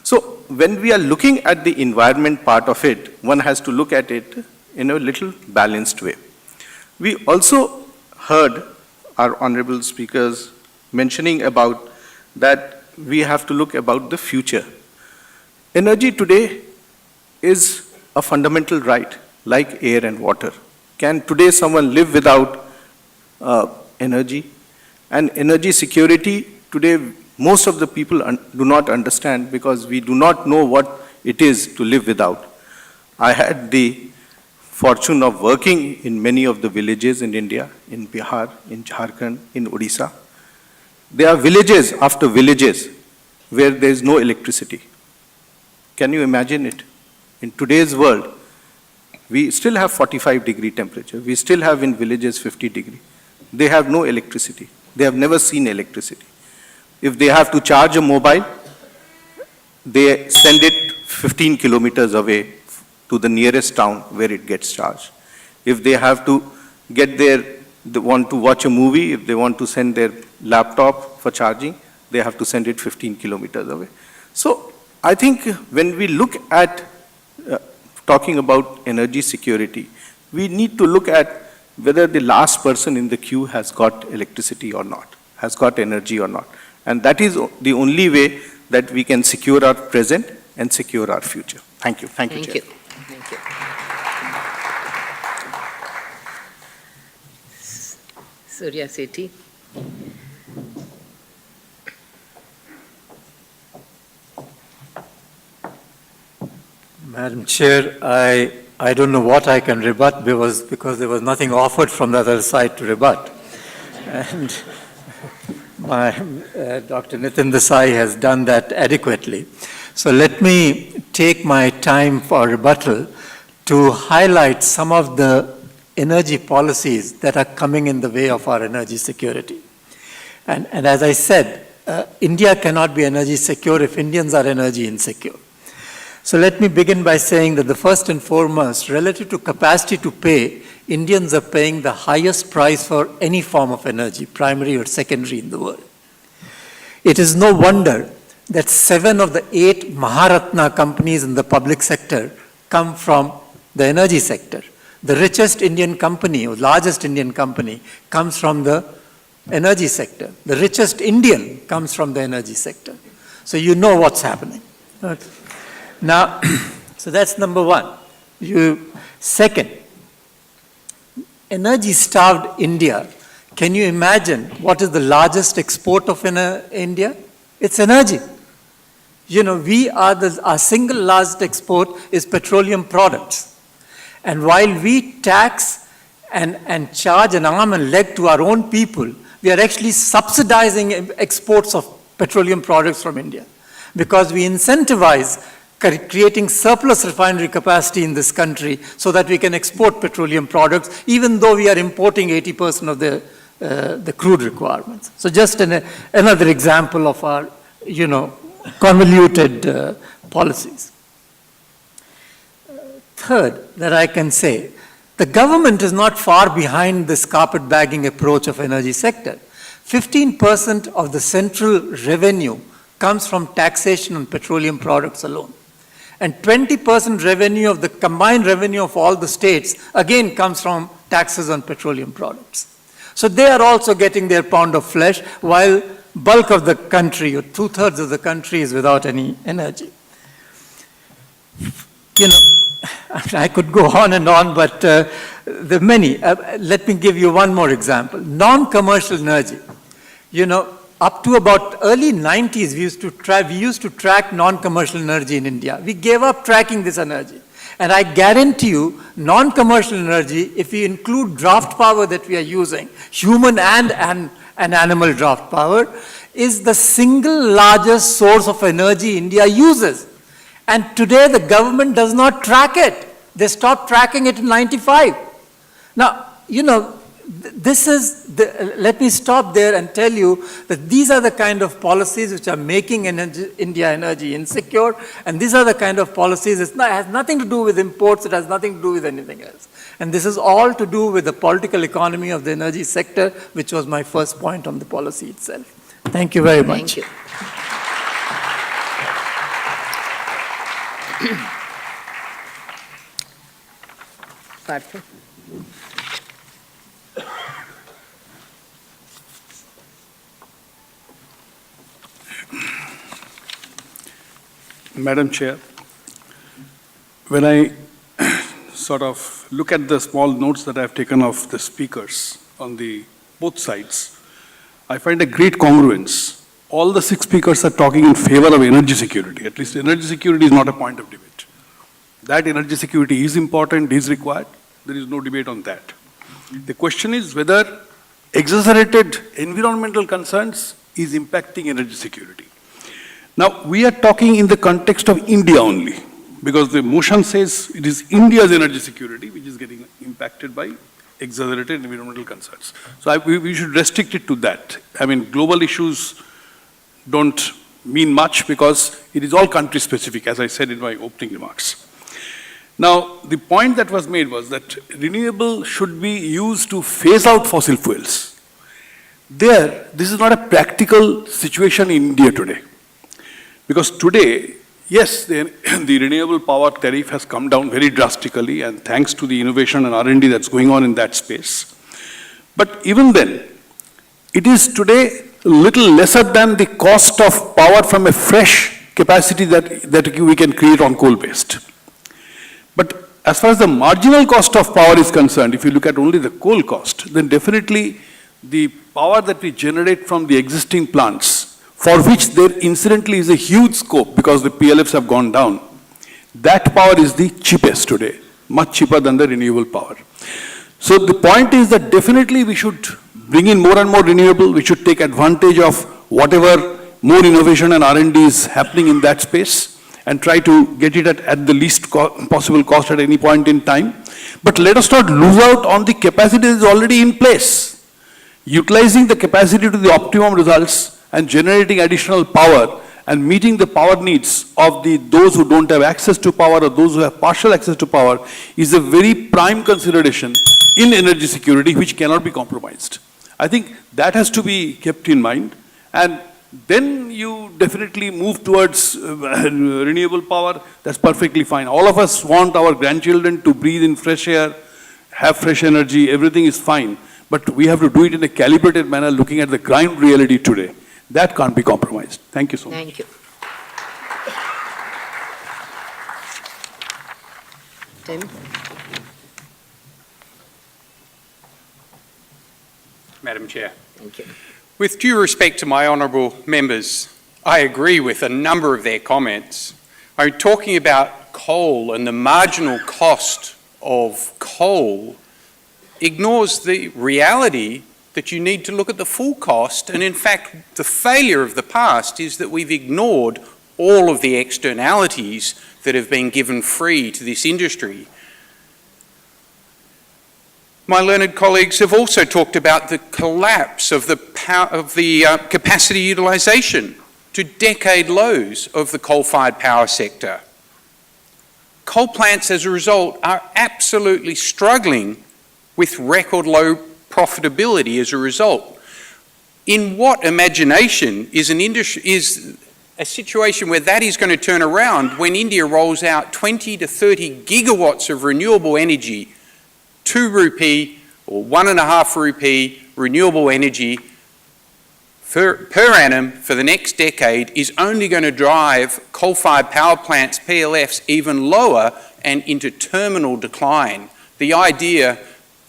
So when we are looking at the environment part of it, one has to look at it in a little balanced way. We also heard our honorable speakers mentioning about that we have to look about the future. Energy today is a fundamental right, like air and water. Can today someone live without energy? And energy security today, most of the people do not understand because we do not know what it is to live without. I had the fortune of working in many of the villages in India, in Bihar, in Jharkhand, in Odisha. There are villages after villages where there is no electricity. Can you imagine it? In today's world, we still have 45-degree temperature. We still have in villages 50-degree. They have no electricity. They have never seen electricity. If they have to charge a mobile, they send it 15 kilometers away to the nearest town where it gets charged. If they have to get there, they want to watch a movie, if they want to send their laptop for charging, they have to send it 15 kilometers away. So I think when we look at talking about energy security, we need to look at whether the last person in the queue has got electricity or not, has got energy or not. And that is the only way that we can secure our present and secure our future. Thank you. Thank you, Chair. Thank you. Surya Sethi. Madam Chair, I don't know what I can rebut because there was nothing offered from the other side to rebut. And my Dr. Nitin Desai has done that adequately. So let me take my time for rebuttal to highlight some of the energy policies that are coming in the way of our energy security. And as I said, India cannot be energy secure if Indians are energy insecure. So let me begin by saying that the first and foremost, relative to capacity to pay, Indians are paying the highest price for any form of energy, primary or secondary in the world. It is no wonder that 7 of the 8 Maharatna companies in the public sector come from the energy sector. The richest Indian company, or largest Indian company, comes from the energy sector. The richest Indian comes from the energy sector. So you know what's happening. Okay. Now, so that's number one. Second, energy-starved India. Can you imagine what is the largest export of India? It's energy. You know, our single largest export is petroleum products. And while we tax and charge an arm and leg to our own people, we are actually subsidizing exports of petroleum products from India because we incentivize creating surplus refinery capacity in this country so that we can export petroleum products, even though we are importing 80% of the crude requirements. So just another example of our, convoluted policies. Third, that I can say, the government is not far behind this carpetbagging approach of energy sector. 15% of the central revenue comes from taxation on petroleum products alone. And 20% revenue of the combined revenue of all the states, again, comes from taxes on petroleum products. So they are also getting their pound of flesh, while bulk of the country, or 2/3 of the country, is without any energy. I could go on and on, but there are many. Let me give you one more example. Non-commercial energy. Up to about early 90s, we used to track non-commercial energy in India. We gave up tracking this energy. And I guarantee you, non-commercial energy, if we include draft power that we are using, human and animal draft power, is the single largest source of energy India uses. And today the government does not track it. They stopped tracking it in 95. Now, you know, let me stop there and tell you that these are the kind of policies which are making India energy insecure, and these are the kind of policies, it has nothing to do with imports, it has nothing to do with anything else. And this is all to do with the political economy of the energy sector, which was my first point on the policy itself. Thank you very much. Thank you. Partha. Madam Chair, when I sort of look at the small notes that I've taken of the speakers on the both sides, I find a great congruence. All the 6 speakers are talking in favor of energy security. At least energy security is not a point of debate. That energy security is important, is required. There is no debate on that. The question is whether exaggerated environmental concerns is impacting energy security. Now, we are talking in the context of India only, because the motion says it is India's energy security which is getting impacted by exaggerated environmental concerns. So we should restrict it to that. I mean, global issues don't mean much because it is all country specific, as I said in my opening remarks. Now, the point that was made was that renewable should be used to phase out fossil fuels. This is not a practical situation in India today. Because today, yes, the renewable power tariff has come down very drastically, and thanks to the innovation and R&D that's going on in that space. But even then, it is today a little lesser than the cost of power from a fresh capacity that we can create on coal-based. But as far as the marginal cost of power is concerned, if you look at only the coal cost, then definitely the power that we generate from the existing plants, for which there incidentally is a huge scope because the PLFs have gone down, that power is the cheapest today, much cheaper than the renewable power. So the point is that definitely we should bring in more and more renewable, we should take advantage of whatever more innovation and R&D is happening in that space and try to get it at the least possible cost at any point in time. But let us not lose out on the capacity that is already in place. Utilizing the capacity to the optimum results and generating additional power and meeting the power needs of those who don't have access to power or those who have partial access to power is a very prime consideration in energy security which cannot be compromised. I think that has to be kept in mind, and then you definitely move towards renewable power. That's perfectly fine. All of us want our grandchildren to breathe in fresh air, have fresh energy, everything is fine. But we have to do it in a calibrated manner looking at the ground reality today. That can't be compromised. Thank you so much. Thank you. Tim? Madam Chair. Thank you. With due respect to my honourable members, I agree with a number of their comments. I'm talking about coal and the marginal cost of coal ignores the reality that you need to look at the full cost, and in fact the failure of the past is that we've ignored all of the externalities that have been given free to this industry. My learned colleagues have also talked about the collapse of the capacity utilisation to decade lows of the coal-fired power sector. Coal plants as a result are absolutely struggling with record low profitability as a result. In what imagination is a situation where that is going to turn around when India rolls out 20 to 30 gigawatts of renewable energy, 2 rupee or 1.5 rupee renewable energy per annum for the next decade is only going to drive coal-fired power plants, PLFs, even lower and into terminal decline. The idea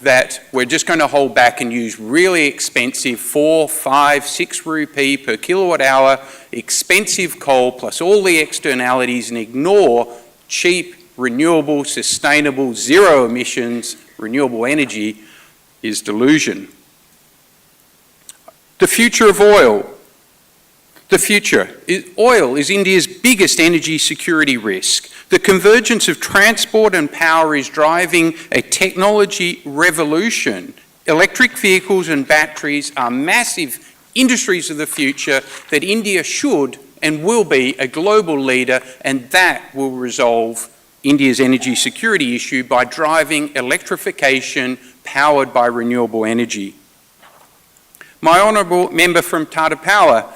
that we're just going to hold back and use really expensive 4, 5, 6 rupee per kilowatt hour expensive coal plus all the externalities and ignore cheap renewable, sustainable, zero emissions, renewable energy is delusion. The future of oil. Oil is India's biggest energy security risk. The convergence of transport and power is driving a technology revolution. Electric vehicles and batteries are massive industries of the future that India should and will be a global leader, and that will resolve India's energy security issue by driving electrification powered by renewable energy. My honourable member from Tata Power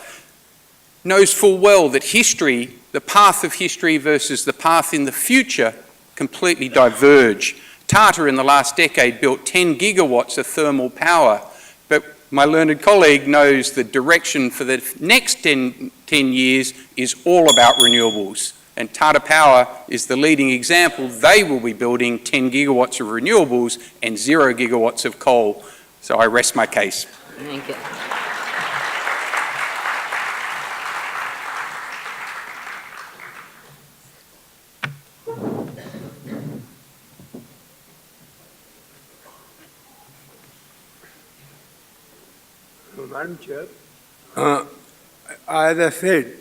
knows full well that history, the path of history versus the path in the future, completely diverge. Tata in the last decade built 10 gigawatts of thermal power, but my learned colleague knows the direction for the next 10 years is all about renewables. And Tata Power is the leading example. They will be building 10 gigawatts of renewables and 0 gigawatts of coal. So I rest my case. Thank you. Madam Chair, as I said,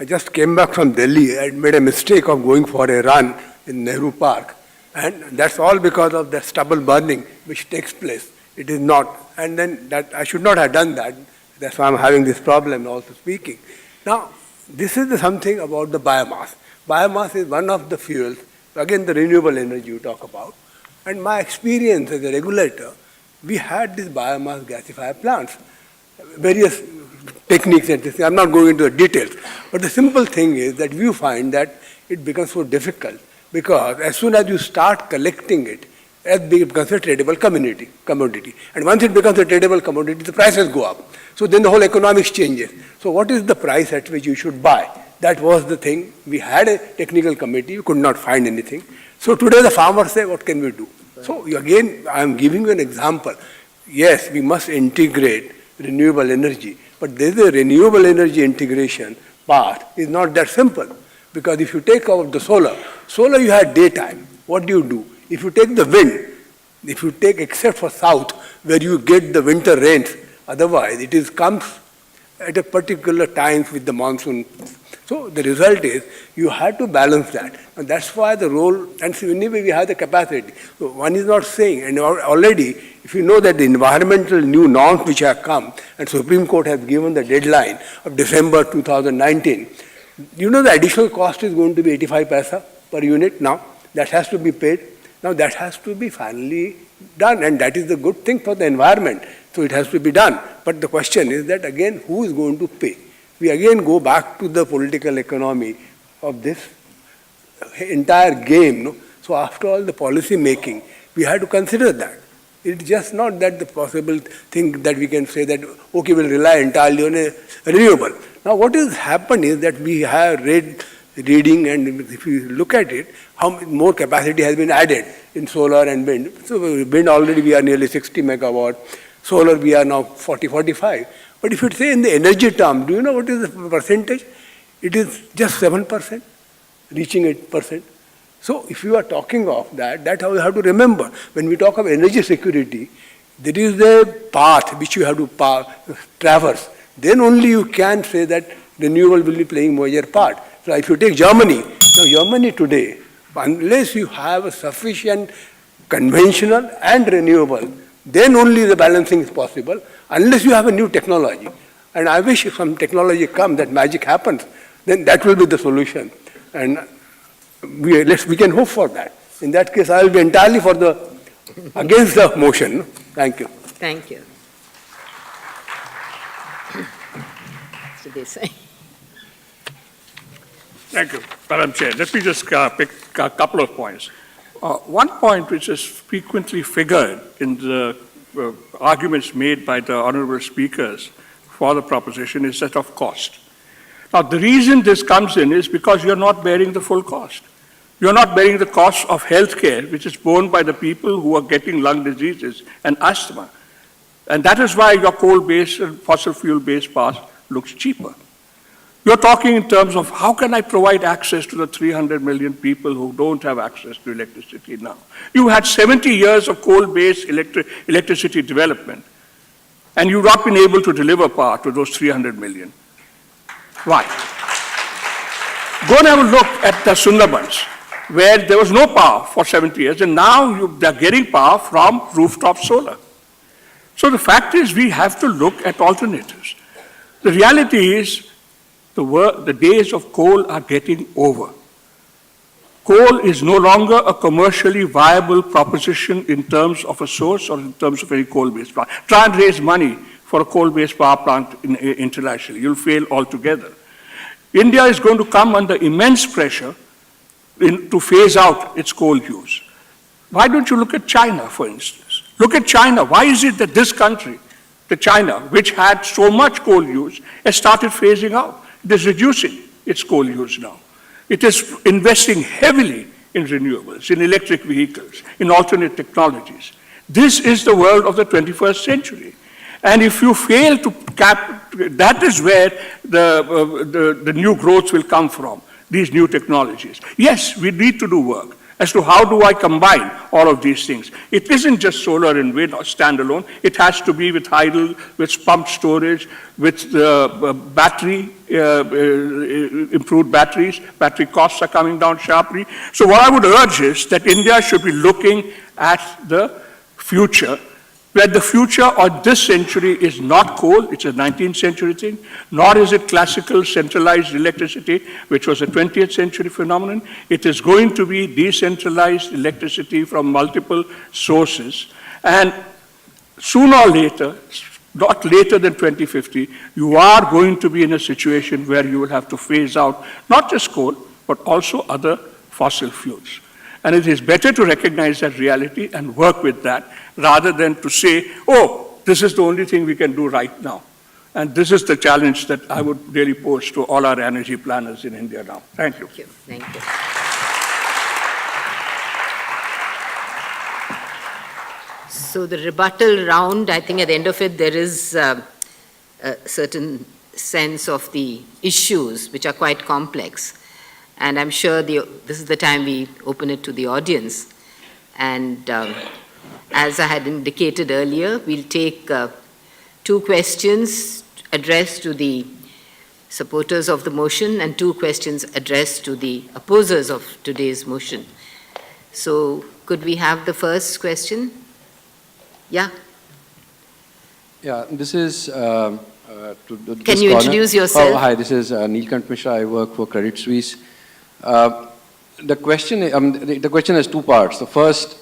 I just came back from Delhi. I made a mistake of going for a run in Nehru Park, and that's all because of the stubble burning which takes place. It is not, and then that I should not have done that. That's why I'm having this problem also speaking. Now, this is something about the biomass. Biomass is one of the fuels, again the renewable energy you talk about. And my experience as a regulator, we had these biomass gasifier plants, various techniques and this. I'm not going into the details, but the simple thing is that you find that it becomes so difficult because as soon as you start collecting it, it becomes a tradable commodity. And once it becomes a tradable commodity, the prices go up. So then the whole economics changes. So what is the price at which you should buy? That was the thing. We had a technical committee, we could not find anything. So today the farmers say, what can we do? So again, I am giving you an example. Yes, we must integrate renewable energy, but there is a renewable energy integration part is not that simple. Because if you take out the solar you have daytime. What do? If you take the wind, if you take except for south where you get the winter rains, otherwise it comes at a particular time with the monsoon. So the result is you have to balance that. And that's why the role, and so anyway we have the capacity. So one is not saying, and already if you know that the environmental new norms which have come, and Supreme Court has given the deadline of December 2019, you know the additional cost is going to be 85 paisa per unit now. That has to be paid. Now that has to be finally done, and that is the good thing for the environment. So it has to be done. But the question is that again, who is going to pay? We again go back to the political economy of this entire game. No? So after all the policy making, we have to consider that. It's just not that the possible thing that we can say that, okay, we'll rely entirely on a renewable. Now what has happened is that we have reading, and if you look at it, how much more capacity has been added in solar and wind. So wind already we are nearly 60 megawatt, solar we are now 40, 45. But if you say in the energy term, do you know what is the percentage? It is just 7%, reaching 8%. So if you are talking of that, that's how you have to remember. When we talk of energy security, there is a path which you have to traverse. Then only you can say that renewable will be playing major part. So if you take Germany, now Germany today, unless you have a sufficient conventional and renewable, then only the balancing is possible, unless you have a new technology. And I wish if some technology comes, that magic happens, then that will be the solution. And we can hope for that. In that case, I will be entirely against the motion. Thank you. Thank you. So they say. Thank you, Madam Chair. Let me just pick a couple of points. One point which is frequently figured in the arguments made by the honorable speakers for the proposition is that of cost. Now, the reason this comes in is because you're not bearing the full cost. You're not bearing the cost of healthcare, which is borne by the people who are getting lung diseases and asthma. And that is why your coal-based and fossil fuel-based path looks cheaper. You're talking in terms of how can I provide access to the 300 million people who don't have access to electricity now. You had 70 years of coal-based electricity development, and you've not been able to deliver power to those 300 million. Why? Go and have a look at the Sundarbans, where there was no power for 70 years, and now they're getting power from rooftop solar. So the fact is we have to look at alternatives. The reality is the days of coal are getting over. Coal is no longer a commercially viable proposition in terms of a source or in terms of any coal-based plant. Try and raise money for a coal-based power plant internationally. You'll fail altogether. India is going to come under immense pressure to phase out its coal use. Why don't you look at China, for instance? Look at China. Why is it that this country, China, which had so much coal use, has started phasing out? It is reducing its coal use now. It is investing heavily in renewables, in electric vehicles, in alternate technologies. This is the world of the 21st century. And if you fail to that is where the new growth will come from, these new technologies. Yes, we need to do work as to how do I combine all of these things. It isn't just solar and wind or standalone. It has to be with tidal, with pumped storage, with battery, improved batteries. Battery costs are coming down sharply. So what I would urge is that India should be looking at the future, where the future of this century is not coal, it's a 19th century thing, nor is it classical centralized electricity, which was a 20th century phenomenon. It is going to be decentralized electricity from multiple sources. And sooner or later, not later than 2050, you are going to be in a situation where you will have to phase out not just coal, but also other fossil fuels. And it is better to recognize that reality and work with that rather than to say, oh, this is the only thing we can do right now. And this is the challenge that I would really pose to all our energy planners in India now. Thank you. Thank you. So the rebuttal round, I think at the end of it, there is a certain sense of the issues which are quite complex. And I'm sure this is the time we open it to the audience. And as I had indicated earlier, we'll take 2 questions addressed to the supporters of the motion and 2 questions addressed to the opposers of today's motion. So could we have the first question? Yeah. Yeah, this is to Can you introduce yourself? Oh, hi, this is Neelkant Mishra. I work for Credit Suisse. The question has 2 parts. The first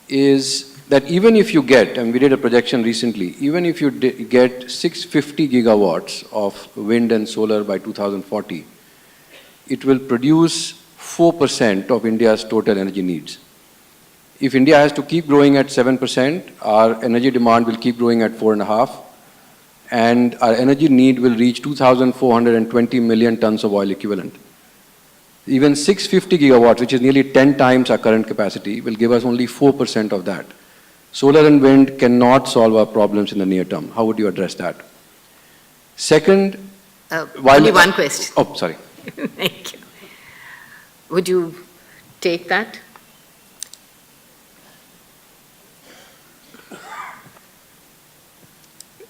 is that even if you get, and we did a projection recently, even if you get 650 gigawatts of wind and solar by 2040, it will produce 4% of India's total energy needs. If India has to keep growing at 7%, our energy demand will keep growing at 4.5%, and our energy need will reach 2,420 million tons of oil equivalent. Even 650 gigawatts, which is nearly 10 times our current capacity, will give us only 4% of that. Solar and wind cannot solve our problems in the near term. How would you address that? Second, only one question. Oh, sorry. Thank you. Would you take that?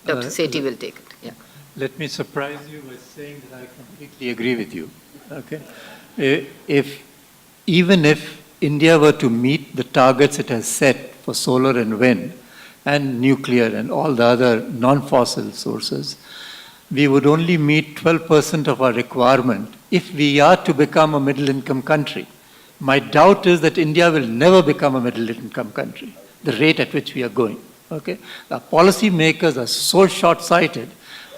Dr. Sethi will take it. Yeah. Let me surprise you by saying that I completely agree with you. Okay. Even if India were to meet the targets it has set for solar and wind and nuclear and all the other non-fossil sources, we would only meet 12% of our requirement if we are to become a middle-income country. My doubt is that India will never become a middle-income country, the rate at which we are going. Okay? The policy makers are so short-sighted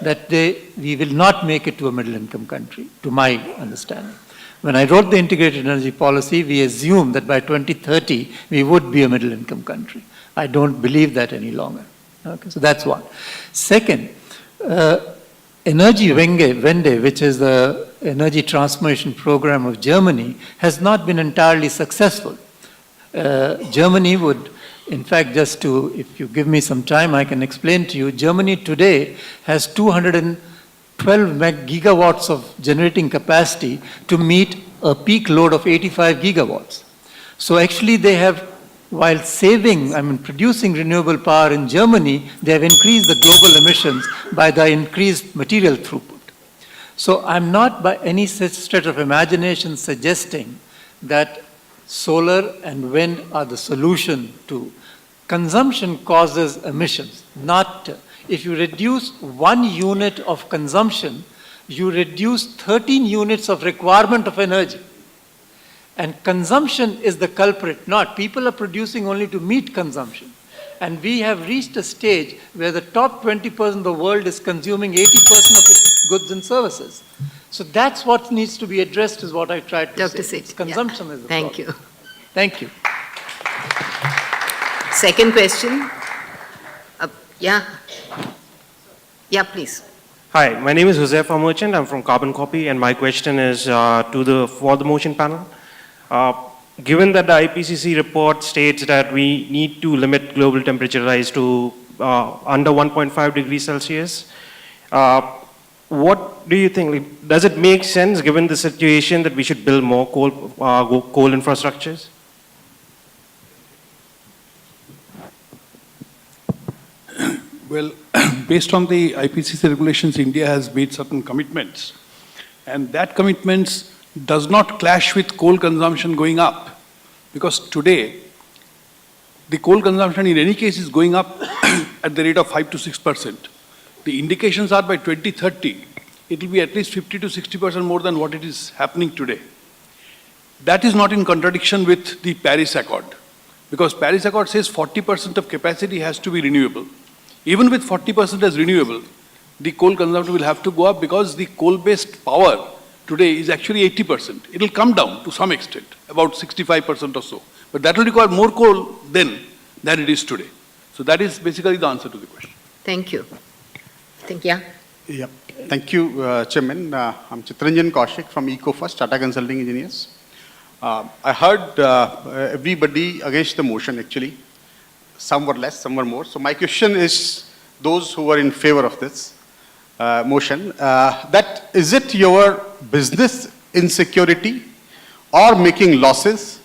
that we will not make it to a middle-income country, to my understanding. When I wrote the integrated energy policy, we assumed that by 2030, we would be a middle-income country. I don't believe that any longer. Okay, so that's one. Second, Exaggerated, which is the energy transformation program of Germany, has not been entirely successful. Germany would, in fact, if you give me some time, I can explain to you, Germany today has 12 gigawatts of generating capacity to meet a peak load of 85 gigawatts. So actually they have, while producing renewable power in Germany, they have increased the global emissions by the increased material throughput. So I'm not by any such stretch of imagination suggesting that solar and wind are the solution to consumption causes emissions. Not, if you reduce 1 unit of consumption, you reduce 13 units of requirement of energy. And consumption is the culprit, not. People are producing only to meet consumption. And we have reached a stage where the top 20% of the world is consuming 80% of its goods and services. So that's what needs to be addressed, is what I tried to Dr. say. Seth, Consumption is the Thank problem. you. Thank you. Second question. Yeah, please. Hi, my name is Joseph Merchant. I'm from Carbon Copy, and my question is for the motion panel. Given that the IPCC report states that we need to limit global temperature rise to under 1.5 degrees Celsius, what do you think? Does it make sense, given the situation, that we should build more coal infrastructures? Well, based on the IPCC regulations, India has made certain commitments. And that commitments does not clash with coal consumption going up. Because today, the coal consumption in any case is going up at the rate of 5 to 6%. The indications are by 2030, it will be at least 50 to 60% more than what it is happening today. That is not in contradiction with the Paris Accord. Because Paris Accord says 40% of capacity has to be renewable. Even with 40% as renewable, the coal consumption will have to go up because the coal-based power today is actually 80%. It will come down to some extent, about 65% or so. But that will require more coal then than it is today. So that is basically the answer to the question. Thank you. Yeah. Thank you, Chairman. I'm Chitranjan Kaushik from EcoFirst, Tata Consulting Engineers. I heard everybody against the motion, actually. Some were less, some were more. So my question is, those who are in favor of this motion, that is it your business insecurity or making losses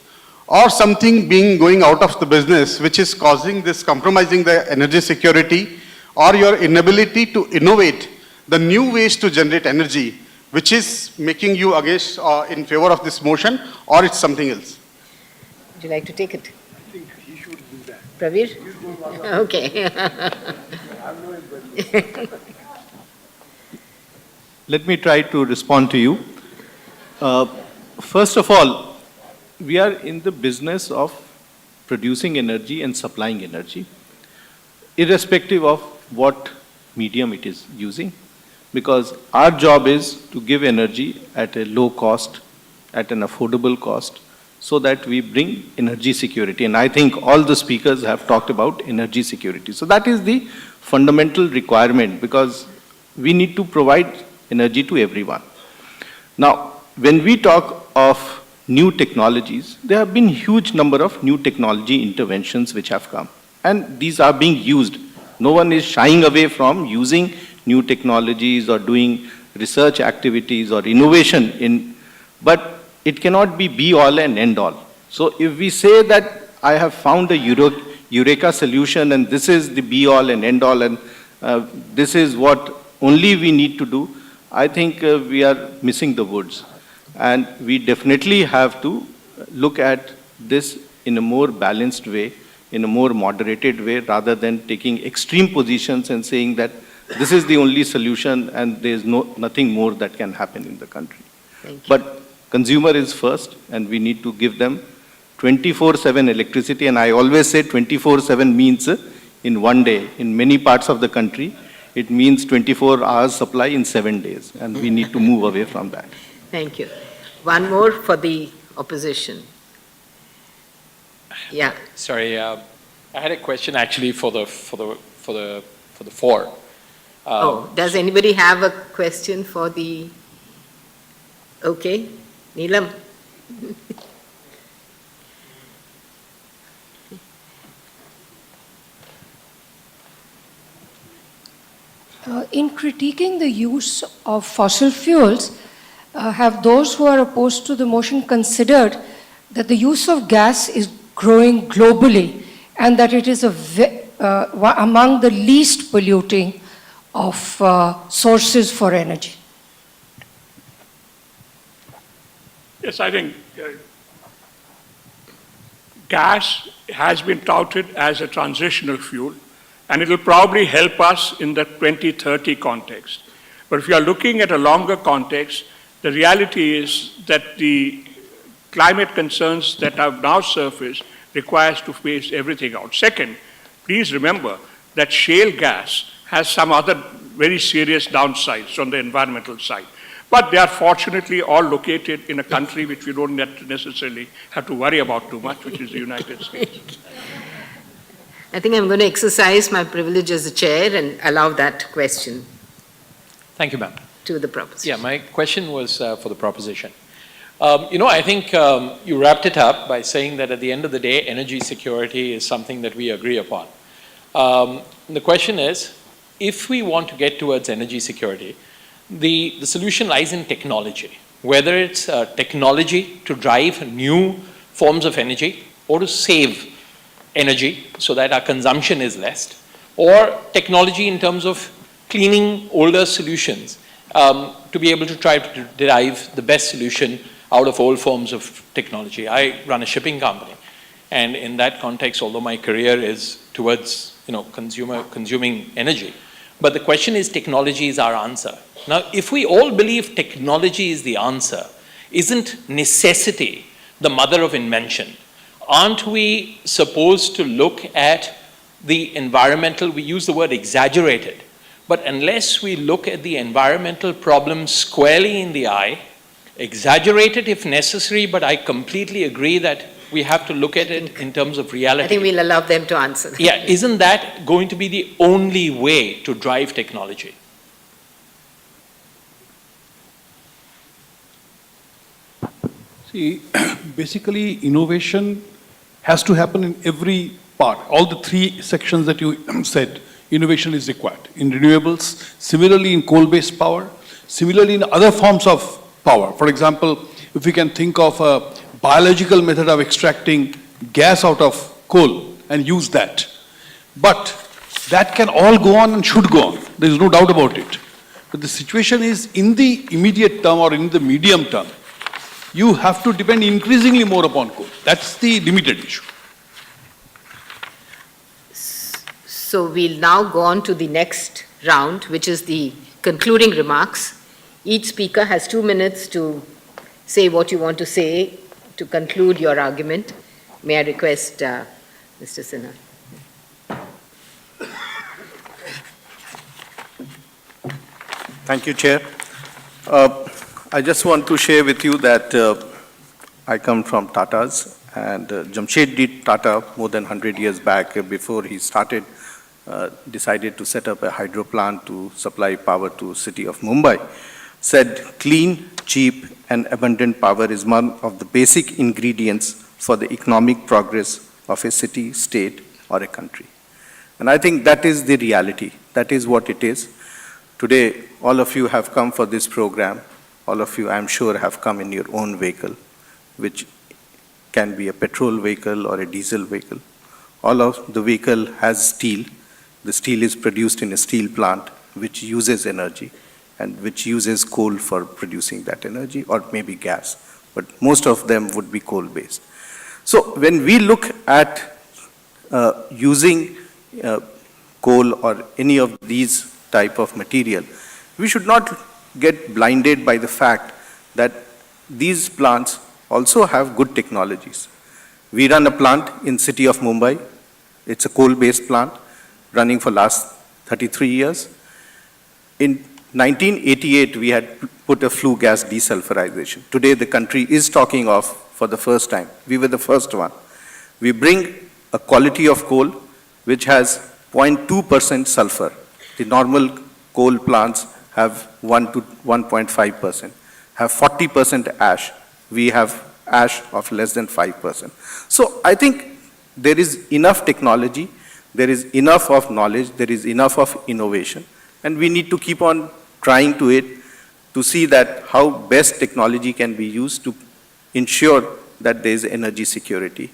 or something going out of the business which is causing this, compromising the energy security, or your inability to innovate the new ways to generate energy, which is making you against or in favor of this motion, or it's something else? Would you like to take it? I think he should do that. Pravir? Okay. Let me try to respond to you. First of all, we are in the business of producing energy and supplying energy, irrespective of what medium it is using, because our job is to give energy at a low cost, at an affordable cost, so that we bring energy security. And I think all the speakers have talked about energy security. So that is the fundamental requirement, because we need to provide energy to everyone. Now, when we talk of new technologies, there have been huge number of new technology interventions which have come, and these are being used. No one is shying away from using new technologies or doing research activities or innovation in, but it cannot be all and end all. So if we say that I have found a Eureka solution and this is the be all and end all and this is what only we need to do, I think we are missing the woods. And we definitely have to look at this in a more balanced way, in a more moderated way, rather than taking extreme positions and saying that this is the only solution and there is nothing more that can happen in the country. Thank you. But consumer is first, and we need to give them 24/7 electricity. And I always say 24/7 means in one day. In many parts of the country, it means 24 hours supply in 7 days. And we need to move away from that. Thank you. One more for the opposition. Yeah. Sorry, I had a question actually for the four. Does anybody have a question for the? Okay, Neelam. In critiquing the use of fossil fuels, have those who are opposed to the motion considered that the use of gas is growing globally and that it is among the least polluting of sources for energy? Yes, I think gas has been touted as a transitional fuel, and it will probably help us in the 2030 context. But if you are looking at a longer context, the reality is that the climate concerns that have now surfaced requires to phase everything out. Second, please remember that shale gas has some other very serious downsides on the environmental side. But they are fortunately all located in a country which we don't necessarily have to worry about too much, which is the United States. I think I'm going to exercise my privilege as a chair and allow that question Thank you, ma'am. to the proposition. Yeah, my question was for the proposition. I think you wrapped it up by saying that at the end of the day, energy security is something that we agree upon. The question is, if we want to get towards energy security, the solution lies in technology, whether it's technology to drive new forms of energy or to save energy so that our consumption is less, or technology in terms of cleaning older solutions to be able to try to derive the best solution out of all forms of technology. I run a shipping company, and in that context, although my career is towards consuming energy, but the question is, technology is our answer. Now, if we all believe technology is the answer, isn't necessity the mother of invention? Aren't we supposed to look at the environmental, we use the word exaggerated, but unless we look at the environmental problem squarely in the eye, exaggerate it if necessary, but I completely agree that we have to look at it in terms of reality. I think we'll allow them to answer that. Yeah, isn't that going to be the only way to drive technology? See, basically innovation has to happen in every part. All the three sections that you said, innovation is required. In renewables, similarly in coal-based power, similarly in other forms of power. For example, if we can think of a biological method of extracting gas out of coal and use that. But that can all go on and should go on. There is no doubt about it. But the situation is in the immediate term or in the medium term, you have to depend increasingly more upon coal. That's the limited issue. So we'll now go on to the next round, which is the concluding remarks. Each speaker has 2 minutes to say what you want to say to conclude your argument. May I request Mr. Sinha? Thank you, Chair. I just want to share with you that I come from Tata's, and Jamshedji Tata, more than 100 years back, before he started, decided to set up a hydro plant to supply power to city of Mumbai, said clean, cheap, and abundant power is one of the basic ingredients for the economic progress of a city, state, or a country. And I think that is the reality. That is what it is. Today, all of you have come for this program. All of you, I'm sure, have come in your own vehicle, which can be a petrol vehicle or a diesel vehicle. All of the vehicle has steel. The steel is produced in a steel plant, which uses energy and which uses coal for producing that energy, or maybe gas. But most of them would be coal-based. So when we look at using coal or any of these type of material, we should not get blinded by the fact that these plants also have good technologies. We run a plant in city of Mumbai. It's a coal-based plant running for last 33 years. In 1988, we had put a flue gas desulfurization. Today, the country is talking of for the first time. We were the first one. We bring a quality of coal which has 0.2% sulfur. The normal coal plants have 1 to 1.5%, have 40% ash. We have ash of less than 5%. So I think there is enough technology, there is enough of knowledge, there is enough of innovation, and we need to keep on trying to it to see that how best technology can be used to ensure that there is energy security.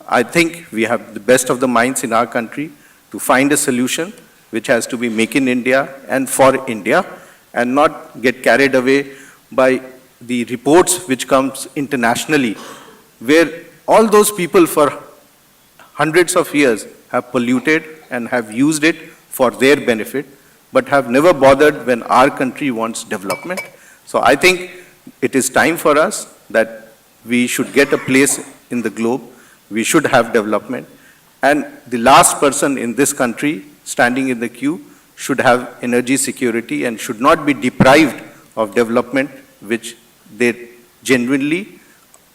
I think we have the best of the minds in our country to find a solution which has to be make in India and for India, and not get carried away by the reports which comes internationally, where all those people for hundreds of years have polluted and have used it for their benefit, but have never bothered when our country wants development. So I think it is time for us that we should get a place in the globe. We should have development. And the last person in this country standing in the queue should have energy security and should not be deprived of development which they genuinely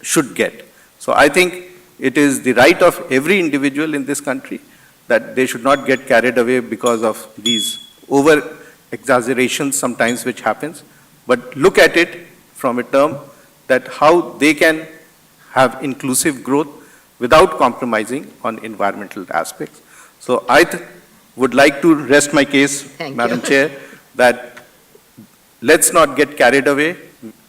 should get. So I think it is the right of every individual in this country that they should not get carried away because of these over exaggerations sometimes which happens, but look at it from a term that how they can have inclusive growth without compromising on environmental aspects. So I would like to rest my case, Madam Chair, that let's not get carried away.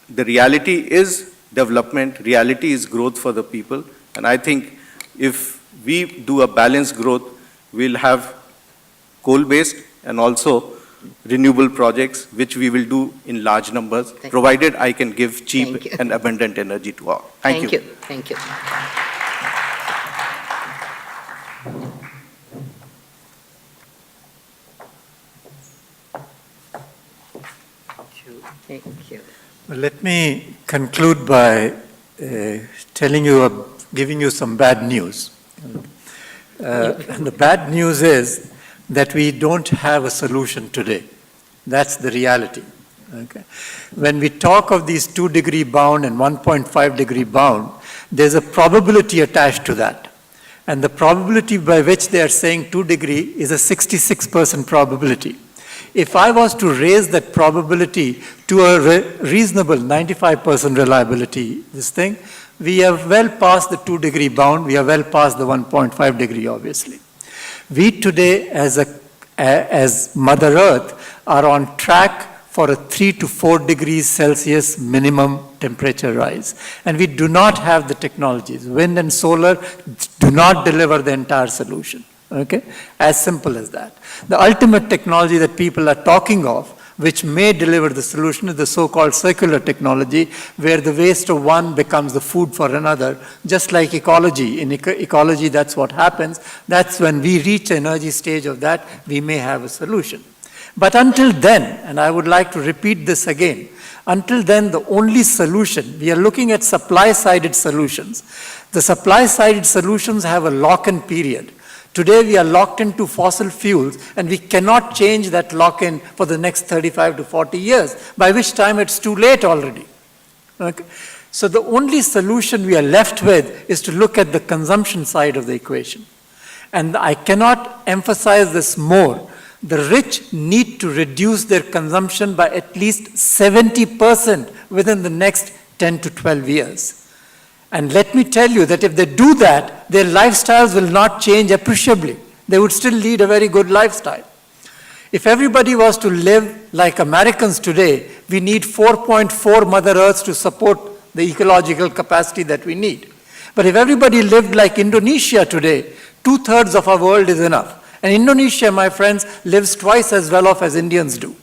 The reality is development, reality is growth for the people, and I think if we do a balanced growth, we'll have coal-based and also renewable projects, which we will do in large numbers, provided I can give cheap and abundant energy to all. Thank you. Thank you. Thank you. Well, let me conclude by giving you some bad news. And the bad news is that we don't have a solution today. That's the reality. Okay? When we talk of these 2-degree bound and 1.5-degree bound, there's a probability attached to that. And the probability by which they are saying 2-degree is a 66% probability. If I was to raise that probability to a reasonable 95% reliability, we are well past the 2-degree bound, we are well past the 1.5-degree, obviously. We today, as Mother Earth, are on track for a 3 to 4 degrees Celsius minimum temperature rise. And we do not have the technologies. Wind and solar do not deliver the entire solution. Okay? As simple as that. The ultimate technology that people are talking of, which may deliver the solution, is the so-called circular technology, where the waste of one becomes the food for another, just like ecology. In ecology, that's what happens. That's when we reach the energy stage of that, we may have a solution. But until then, and I would like to repeat this again, until then, the only solution, we are looking at supply-sided solutions. The supply-sided solutions have a lock-in period. Today we are locked into fossil fuels and we cannot change that lock-in for the next 35 to 40 years, by which time it's too late already. Okay? So the only solution we are left with is to look at the consumption side of the equation. And I cannot emphasize this more. The rich need to reduce their consumption by at least 70% within the next 10 to 12 years. And let me tell you that if they do that, their lifestyles will not change appreciably. They would still lead a very good lifestyle. If everybody was to live like Americans today, we need 4.4 Mother Earths to support the ecological capacity that we need. But if everybody lived like Indonesia today, 2/3 of our world is enough. And Indonesia, my friends, lives twice as well off as Indians do.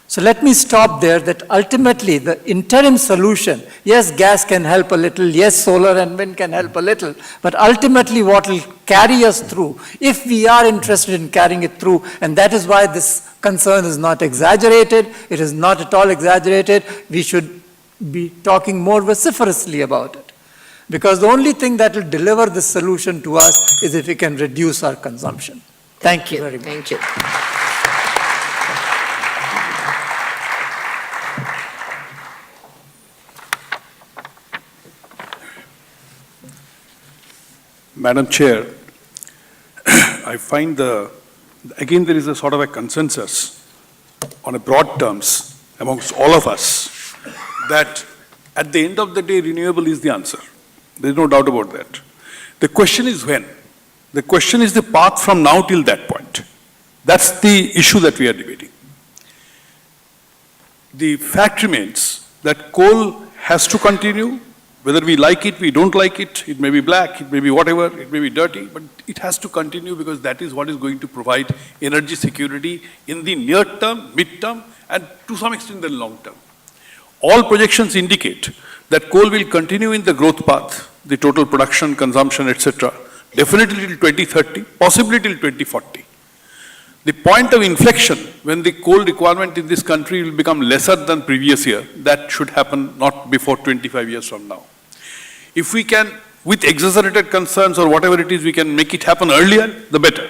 So let me stop there, that ultimately the interim solution, yes, gas can help a little, yes, solar and wind can help a little, but ultimately what will carry us through, if we are interested in carrying it through, and that is why this concern is not exaggerated, it is not at all exaggerated, we should be talking more vociferously about it. Because the only thing that will deliver this solution to us is if we can reduce our consumption. Thank you very much. Thank you. Madam Chair, I find again there is a sort of a consensus on a broad terms amongst all of us that at the end of the day renewable is the answer. There is no doubt about that. The question is when. The question is the path from now till that point. That's the issue that we are debating. The fact remains that coal has to continue, whether we like it, we don't like it may be black, it may be whatever, it may be dirty, but it has to continue because that is what is going to provide energy security in the near term, mid-term, and to some extent the long term. All projections indicate that coal will continue in the growth path, the total production, consumption, etc., definitely till 2030, possibly till 2040. The point of inflection when the coal requirement in this country will become lesser than previous year, that should happen not before 25 years from now. If we can, with exaggerated concerns or whatever it is, we can make it happen earlier, the better.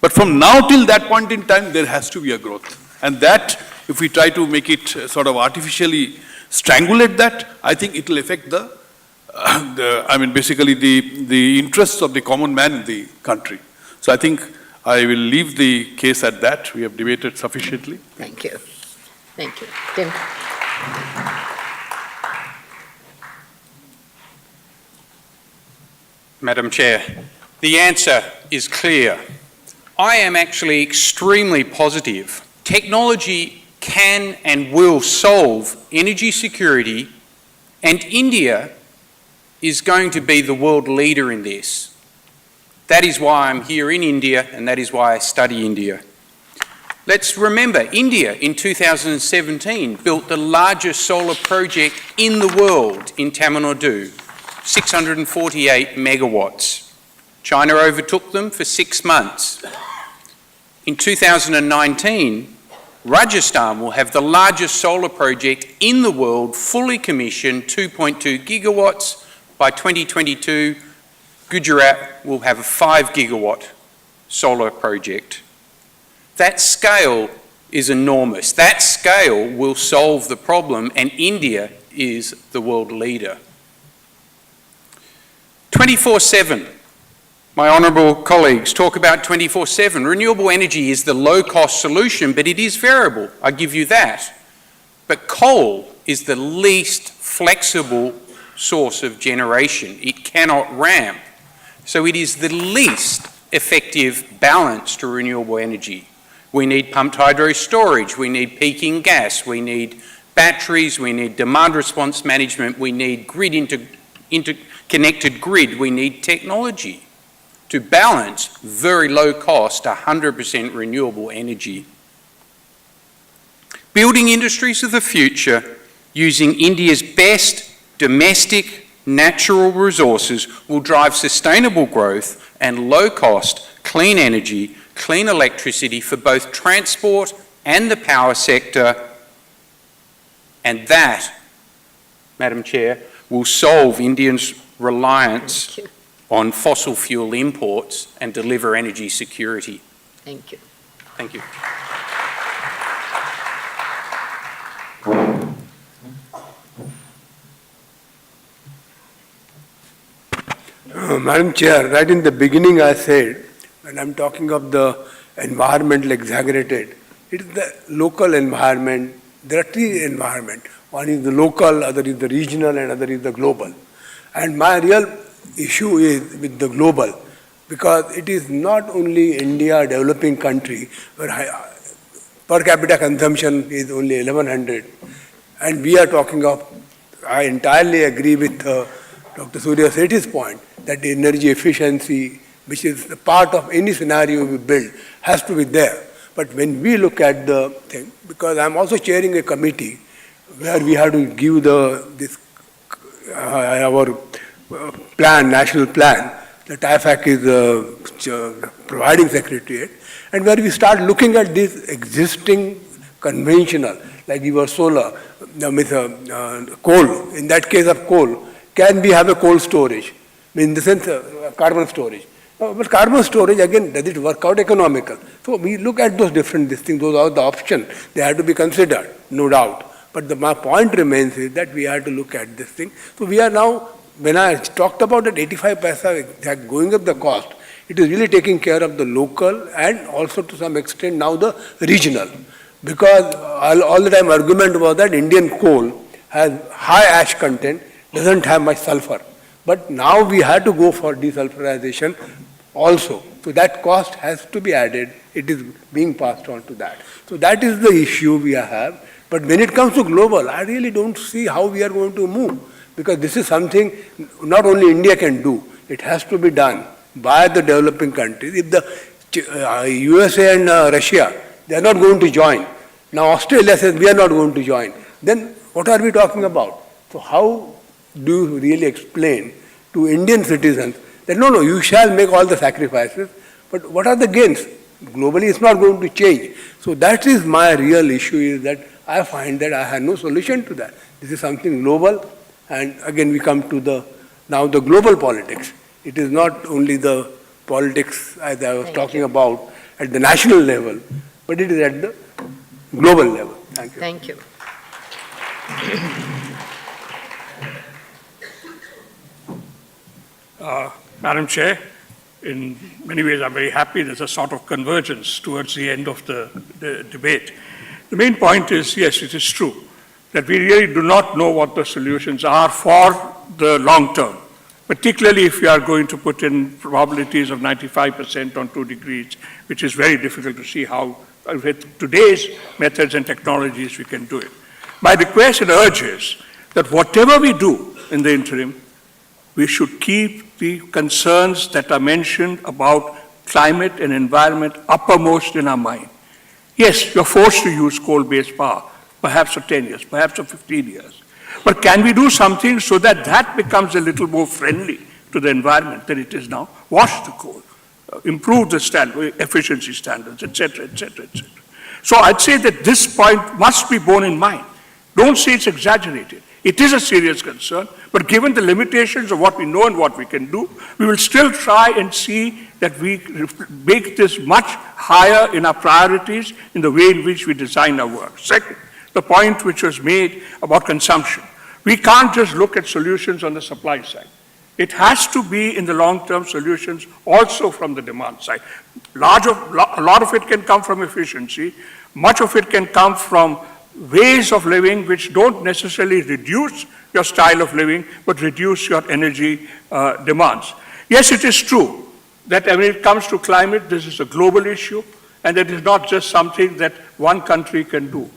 But from now till that point in time, there has to be a growth. And that, if we try to make it sort of artificially strangulate that, I think it will affect basically the interests of the common man in the country. So I think I will leave the case at that. We have debated sufficiently. Thank you. Thank you. Tim. Madam Chair, the answer is clear. I am actually extremely positive. Technology can and will solve energy security, and India is going to be the world leader in this. That is why I'm here in India, and that is why I study India. Let's remember, India in 2017 built the largest solar project in the world in Tamil Nadu, 648 megawatts. China overtook them for 6 months. In 2019, Rajasthan will have the largest solar project in the world, fully commissioned, 2.2 gigawatts. By 2022, Gujarat will have a 5 gigawatt solar project. That scale is enormous. That scale will solve the problem, and India is the world leader. 24/7. My honourable colleagues talk about 24/7. Renewable energy is the low-cost solution, but it is variable. I give you that. But coal is the least flexible source of generation. It cannot ramp. So it is the least effective balance to renewable energy. We need pumped hydro storage, we need peaking gas, we need batteries, we need demand response management, we need interconnected grid, we need technology to balance very low cost, 100% renewable energy. Building industries of the future using India's best domestic natural resources will drive sustainable growth and low-cost, clean energy, clean electricity for both transport and the power sector. And that, Madam Chair, will solve Indians' reliance on fossil fuel imports and deliver energy security. Thank you. Thank you. Madam Chair, right in the beginning I said, when I'm talking of the environmental exaggerated, it is the local environment. There are three environments. One is the local, other is the regional, and other is the global. And my real issue is with the global, because it is not only India, a developing country, where per capita consumption is only 1100. And we are talking of, I entirely agree with Dr. Surya Sethi's point, that the energy efficiency, which is a part of any scenario we build, has to be there. But when we look at the thing, because I'm also chairing a committee where we have to give our plan, national plan, that IFAC is providing secretariat, and where we start looking at this existing conventional, like your solar, coal, in that case of coal, can we have a coal storage? In the sense carbon storage. But carbon storage, again, does it work out economical? So we look at those different things, those are the options. They have to be considered, no doubt. But my point remains is that we have to look at this thing. So we are now, when I talked about that 85 paisa going up the cost, it is really taking care of the local and also to some extent now the regional. Because all the time argument was that Indian coal has high ash content, doesn't have much sulfur. But now we had to go for desulfurization also. So that cost has to be added. It is being passed on to that. So that is the issue we have. But when it comes to global, I really don't see how we are going to move, because this is something not only India can do. It has to be done by the developing countries. If the USA and Russia, they are not going to join. Now Australia says we are not going to join. Then what are we talking about? So how do you really explain to Indian citizens that no, you shall make all the sacrifices, but what are the gains? Globally it's not going to change. So that is my real issue, is that I find that I have no solution to that. This is something global, and again we come to the global politics. It is not only the politics, as I was talking about, at the national level, but it is at the global level. Thank you. Thank you. Madam Chair, in many ways I'm very happy there's a sort of convergence towards the end of the debate. The main point is, yes, it is true that we really do not know what the solutions are for the long term, particularly if we are going to put in probabilities of 95% on 2 degrees, which is very difficult to see how, with today's methods and technologies, we can do it. My request and urge is that whatever we do in the interim, we should keep the concerns that are mentioned about climate and environment uppermost in our mind. Yes, you're forced to use coal-based power, perhaps for 10 years, perhaps for 15 years. But can we do something so that that becomes a little more friendly to the environment than it is now? Wash the coal, improve the efficiency standards, etc., etc., etc. So I'd say that this point must be borne in mind. Don't say it's exaggerated. It is a serious concern, but given the limitations of what we know and what we can do, we will still try and see that we make this much higher in our priorities in the way in which we design our work. Second, the point which was made about consumption. We can't just look at solutions on the supply side. It has to be in the long-term solutions also from the demand side. A lot of it can come from efficiency. Much of it can come from ways of living which don't necessarily reduce your style of living, but reduce your energy demands. Yes, it is true that when it comes to climate, this is a global issue, and it is not just something that one country can do.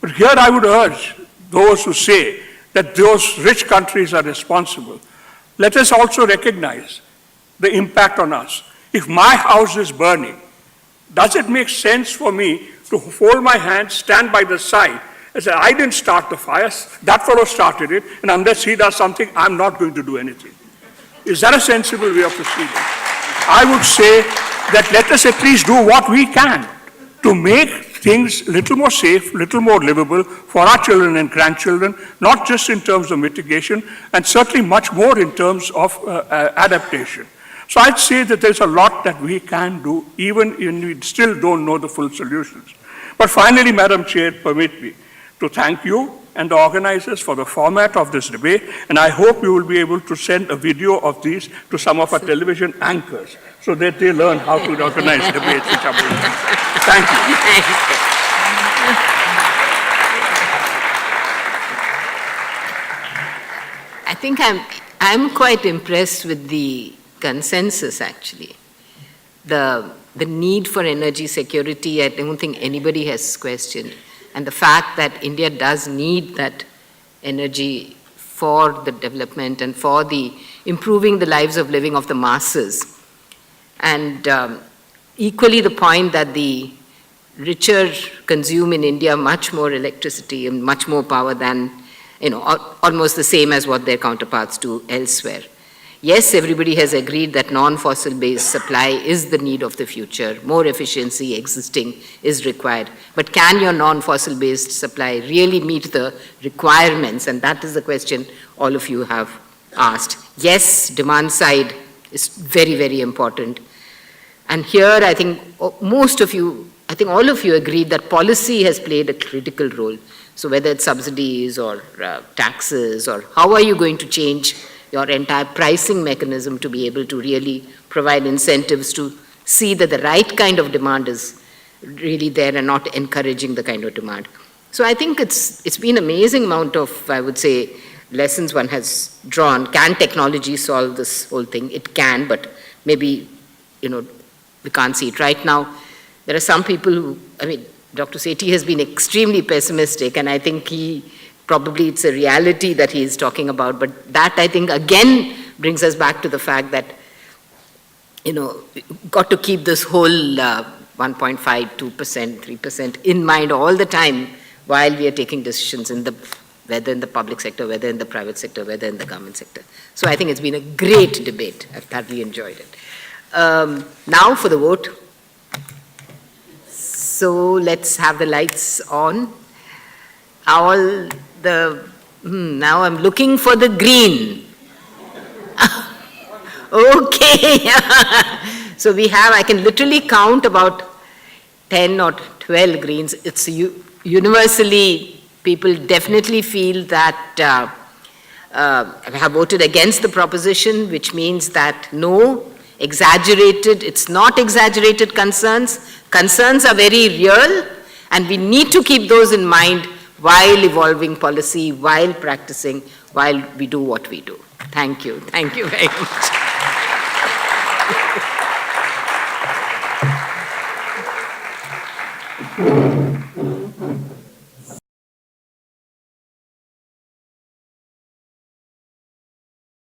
But here I would urge those who say that those rich countries are responsible. Let us also recognize the impact on us. If my house is burning, does it make sense for me to fold my hands, stand by the side, and say, I didn't start the fire, that fellow started it, and unless he does something, I'm not going to do anything? Is that a sensible way of proceeding? I would say that let us at least do what we can to make things a little more safe, a little more livable for our children and grandchildren, not just in terms of mitigation, and certainly much more in terms of adaptation. So I'd say that there's a lot that we can do, even when we still don't know the full solutions. But finally, Madam Chair, permit me to thank you and the organizers for the format of this debate, and I hope you will be able to send a video of these to some of our television anchors so that they learn how to organize debates which are very interesting. Thank you. I think I'm quite impressed with the consensus, actually. The need for energy security, I don't think anybody has questioned. And the fact that India does need that energy for the development and for the improving the lives of living of the masses. And equally the point that the richer consume in India much more electricity and much more power than, almost the same as what their counterparts do elsewhere. Yes, everybody has agreed that non-fossil based supply is the need of the future. More efficiency existing is required. But can your non-fossil based supply really meet the requirements? And that is the question all of you have asked. Yes, demand side is very, very important. And here I think most of you, I think all of you agree that policy has played a critical role. So whether it's subsidies or taxes, or how are you going to change your entire pricing mechanism to be able to really provide incentives to see that the right kind of demand is really there and not encouraging the kind of demand. So I think it's been an amazing amount of, I would say, lessons one has drawn. Can technology solve this whole thing? It can, but maybe we can't see it. Right now, there are some people who, Dr. Sethi has been extremely pessimistic, and I think probably it's a reality that he is talking about, but that, I think, again brings us back to the fact that, got to keep this whole 1.5, 2%, 3% in mind all the time while we are taking decisions whether in the public sector, whether in the private sector, whether in the government sector. So I think it's been a great debate. I've thoroughly enjoyed it. Now for the vote. So let's have the lights on. Now I'm looking for the green. Okay. So I can literally count about 10 or 12 greens. It's universally, people definitely feel that have voted against the proposition, which means that no, exaggerated, it's not exaggerated concerns. Concerns are very real, and we need to keep those in mind while evolving policy, while practicing, while we do what we do. Thank you. Thank you very much.